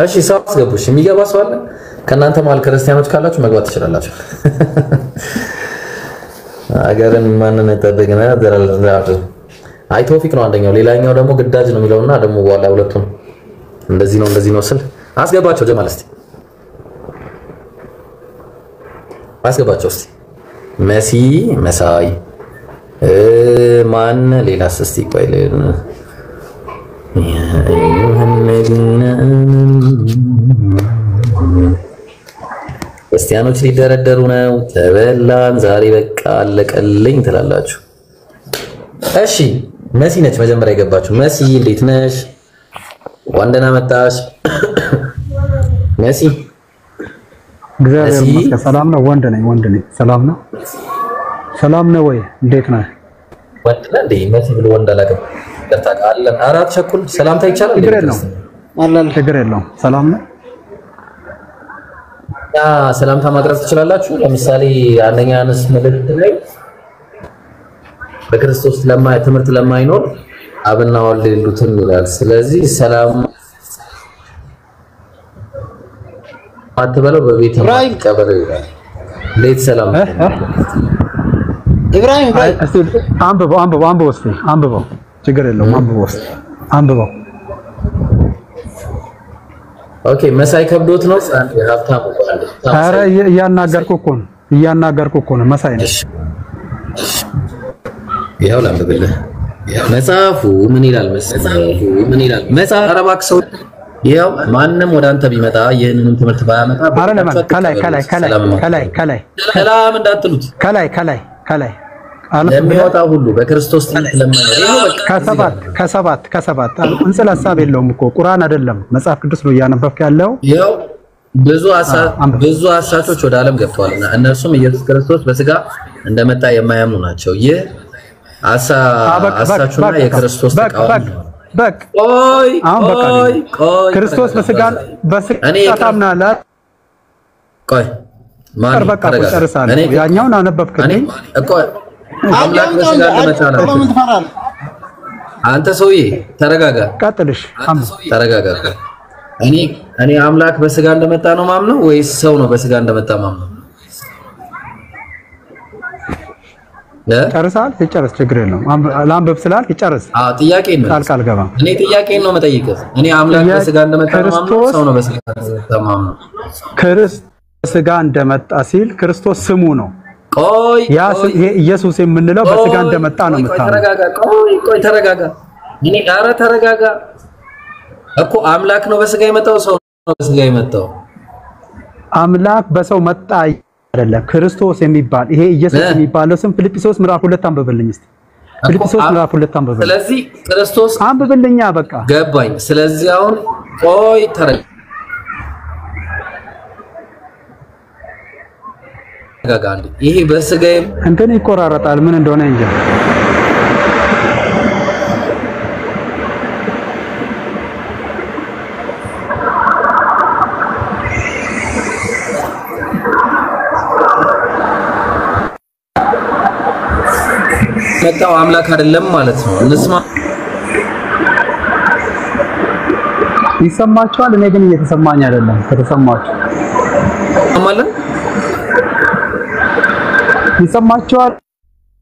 እሺ ሰው አስገቡሽ የሚገባ ሰው አለ ከናንተ ማል ክርስቲያኖች ካላችሁ መግባት ትችላላችሁ አገርን ማንን ተደገና ደረላቱ አይ ቶፊክ ነው አንደኛው ሌላኛው ደግሞ ግዳጅ ነው የሚለውና ደግሞ በኋላ ሁለቱም እንደዚህ ነው ስል አስገባቸው ጀማል እስቲ አስገባቸው እስቲ መሲ መሳይ ማን ሌላስ እስቲ ቆይ ክርስቲያኖች ሊደረደሩ ነው። ተበላን ዛሬ በቃ አለቀልኝ ትላላችሁ። እሺ መሲ ነች መጀመሪያ የገባችሁ። መሲ እንዴት ነሽ? ወንደና መጣሽ መሲ? እግዚአብሔር ይመስገን ሰላም ነው። ወንድ ነኝ። ሰላም ነው። ሰላም ነው ወይ? እንዴት ነህ? ወንድ ነህ እንዴ? መሲ ብሎ ወንድ አላውቅም። ተጣቃለን። አራት ቸኩል ሰላምታ ይቻላል እንዴ? ችግር የለውም። ሰላም ነው። ሰላምታ ማቅረብ ትችላላችሁ። ለምሳሌ አንደኛ አንስ መልእክት ላይ በክርስቶስ ትምህርት ለማይኖር አብና ወልድ ይሉትን ይላል። ስለዚህ ሰላም አትበለው በቤት ማቀበል ይላል። እንዴት ሰላም ኢብራሂም አንብበው እስቲ አንብበው። ችግር የለውም። አንብበው። ኦኬ መሳይ ከብዶት ነው ሀብታሙ ባንድ። ኧረ እያናገርኩ እኮ ነው። መሳይ ነሽ? ይኸው ላንብብልህ። መጽሐፉ ምን ይላል መሰለህ? መጽሐፍ አረባክ ሰው ይኸው ማንም ወደ አንተ ቢመጣ ይህንንም ትምህርት ባያመጣ ከላይ ሰላም እንዳትሉት ከላይ ለሚወጣ ሁሉ በክርስቶስ ትምህርት ለማይኖር ከሰባት እንጽል ሐሳብ የለውም እኮ ቁርአን አይደለም መጽሐፍ ቅዱስ ነው እያነበብክ ያለው። ይኸው ብዙ አሳቾች ወደ ዓለም ገብተዋልና እነርሱም ኢየሱስ ክርስቶስ በስጋ እንደመጣ የማያምኑ ናቸው። ይህ አሳቹና የክርስቶስ ተቃዋሚ ነው። ክርስቶስ በስጋ ታምናለህ? ቆይ በቃ ጨርሳለሁ። ያኛውን አነበብክልኝ። አምላክ በስጋ እንደመጣ ነው። አንተ ሰውዬ ተረጋጋ። ቀጥልሽ። ተረጋጋ። እኔ አምላክ በስጋ እንደመጣ ነው ማምነው ወይስ ሰው ነው በስጋ እንደመጣ ማምነው? ጨርሳል? ይጨርስ፣ ችግር የለውም። ላንብብ ስላልክ ይጨርስ። ጥያቄ ነው። ጣልቃ አልገባም። እኔ ጥያቄን ነው የምጠይቅህ። እኔ አምላክ በስጋ እንደመጣ ነው ማምነው ሰው ነው በስጋ እንደመጣ ማምነው? ክርስቶስ በስጋ እንደመጣ ሲል ክርስቶስ ስሙ ነው። ያ ይሄ ኢየሱስ የምንለው በስጋ እንደመጣ ነው የምታምነው? ቆይ ተረጋጋ። ኧረ ተረጋጋ እኮ አምላክ ነው በስጋ የመጣው ሰው ነው በስጋ የመጣው? አምላክ በሰው መጣ አይደለም። ክርስቶስ የሚባል ይሄ ኢየሱስ የሚባለው ስም ፊልጵስዩስ ምዕራፍ 2 አንብብልኝ እስቲ። ፊልጵስዩስ ምዕራፍ 2 አንብብልኝ። ስለዚህ ክርስቶስ አንብብልኛ በቃ ገባኝ። ስለዚህ አሁን ቆይ ተረጋጋ። ይሄ በስጋ እንትን ይቆራረጣል ምን እንደሆነ እንጂ መጣው አምላክ አይደለም ማለት ነው። እንስማ። ይሰማችኋል? እኔ ግን እየተሰማኝ አይደለም። ከተሰማችሁ ማለት ይሰማችኋል?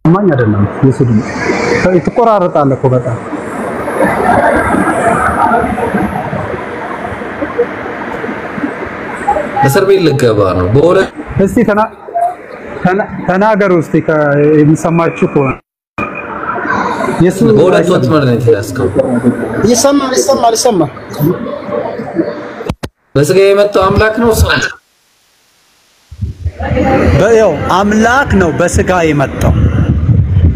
ማኝ አይደለም። ይስዱ ትቆራረጣል እኮ በጣም እስር ቤት ልገባ ነው። በሁለት እስቲ ተናገሩ እስቲ የሚሰማችሁ ከሆነ በሁለት ወጥመድ ነው የተያዝከው። ይሰማል። በስጋ የመጣው አምላክ ነው ሰው በያው አምላክ ነው በስጋ የመጣው።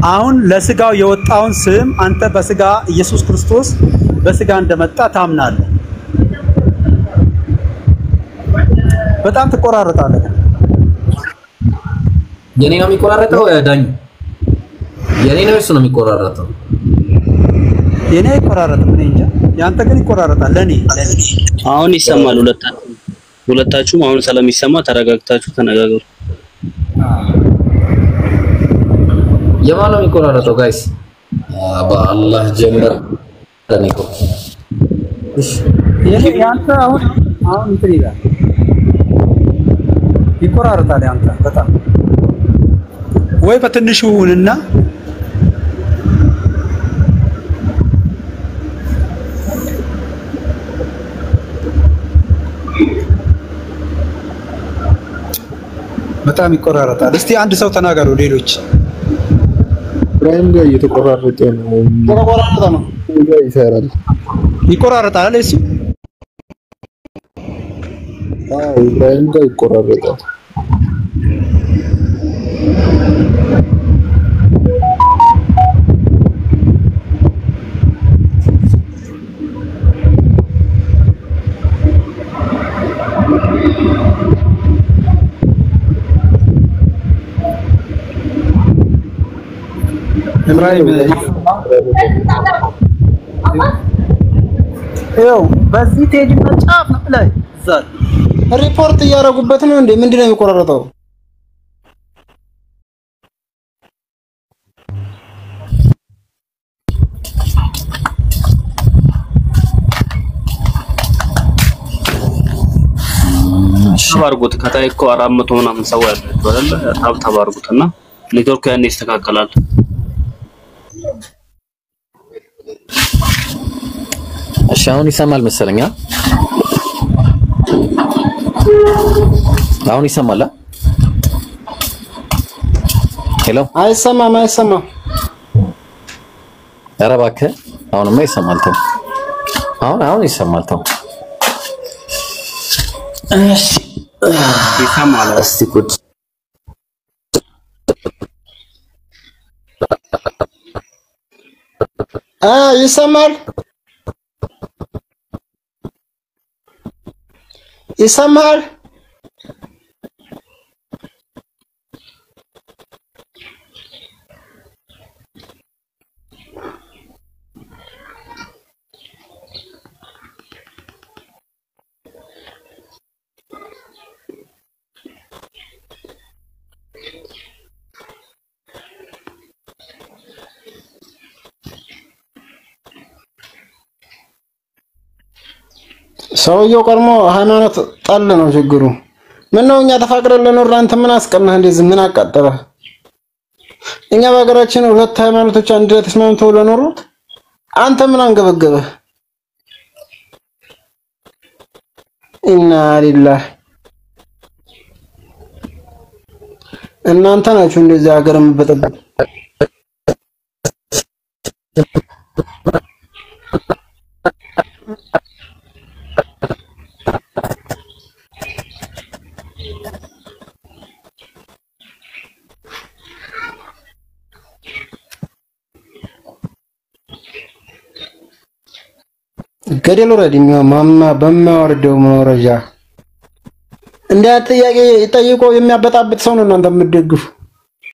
አሁን ለስጋው የወጣውን ስም አንተ በስጋ ኢየሱስ ክርስቶስ በስጋ እንደመጣ ታምናለህ። በጣም ትቆራረጣለህ። የኔ ነው የሚቆራረጠው ዳኝ? የኔ ነው እሱ ነው የሚቆራረጠው? የኔ አይቆራረጥም። እኔ እንጃ። ያንተ ግን ይቆራረጣል። ለኔ አሁን ይሰማል። ሁለታችሁም አሁን ስለሚሰማ ተረጋግታችሁ ተነጋገሩ። የማን ነው የሚቆራረጠው ጋይስ? በአላህ ጀመር ለኔኮ እሺ ያንተ አሁን እንትን ይላል ይቆራረጣል። ያንተ በጣም ወይ በትንሹ ሁንና በጣም ይቆራረጣል። እስቲ አንድ ሰው ተናገሩ ሌሎች። ኢብራሂም ጋር እየተቆራረጠ ነው። ተቆራረጠ ነው ይሰራል። ይቆራረጣል እሱ። ኢብራሂም ጋር ይቆራረጣል። ኢብራሂም ይኸው በዚህ ቴጅ ጫፍ ላይ ዛል ሪፖርት እያደረጉበት ነው እንዴ? ምንድነው የሚቆራረጠው? ተባርጉት ከታይ እኮ 400 ምናምን ሰው ያላችሁ አይደለ? ተባርጉትና ኔትወርኩ ያኔ ይስተካከላል። እሺ አሁን ይሰማል መሰለኛ። አሁን ይሰማል? ሄሎ አይሰማም። ኧረ እባክህ አሁንማ ይሰማል። ተው አሁን ይሰማል። ተው እሺ ይሰማል። እስቲ ቁጭ ይሰማል። ሰውየው ቀድሞ ሃይማኖት ጠል ነው ችግሩ። ምን ነው እኛ ተፋቅረን ለኖር አንተ ምን አስቀናህ? እንደዚህ ምን አቃጠለህ? እኛ በሀገራችን ሁለት ሃይማኖቶች አንድ ላይ ተስማምተው ለኖሩ አንተ ምን አንገበገበህ? ኢና ሊላህ እናንተ ናችሁ እንደዚህ ሀገር የምትበጠብጡ። ገደል ወረድ ማማ በማወርደው መረጃ እንደ ጥያቄ ጠይቆ የሚያበጣብጥ ሰው ነው እናንተ የምትደግፉ።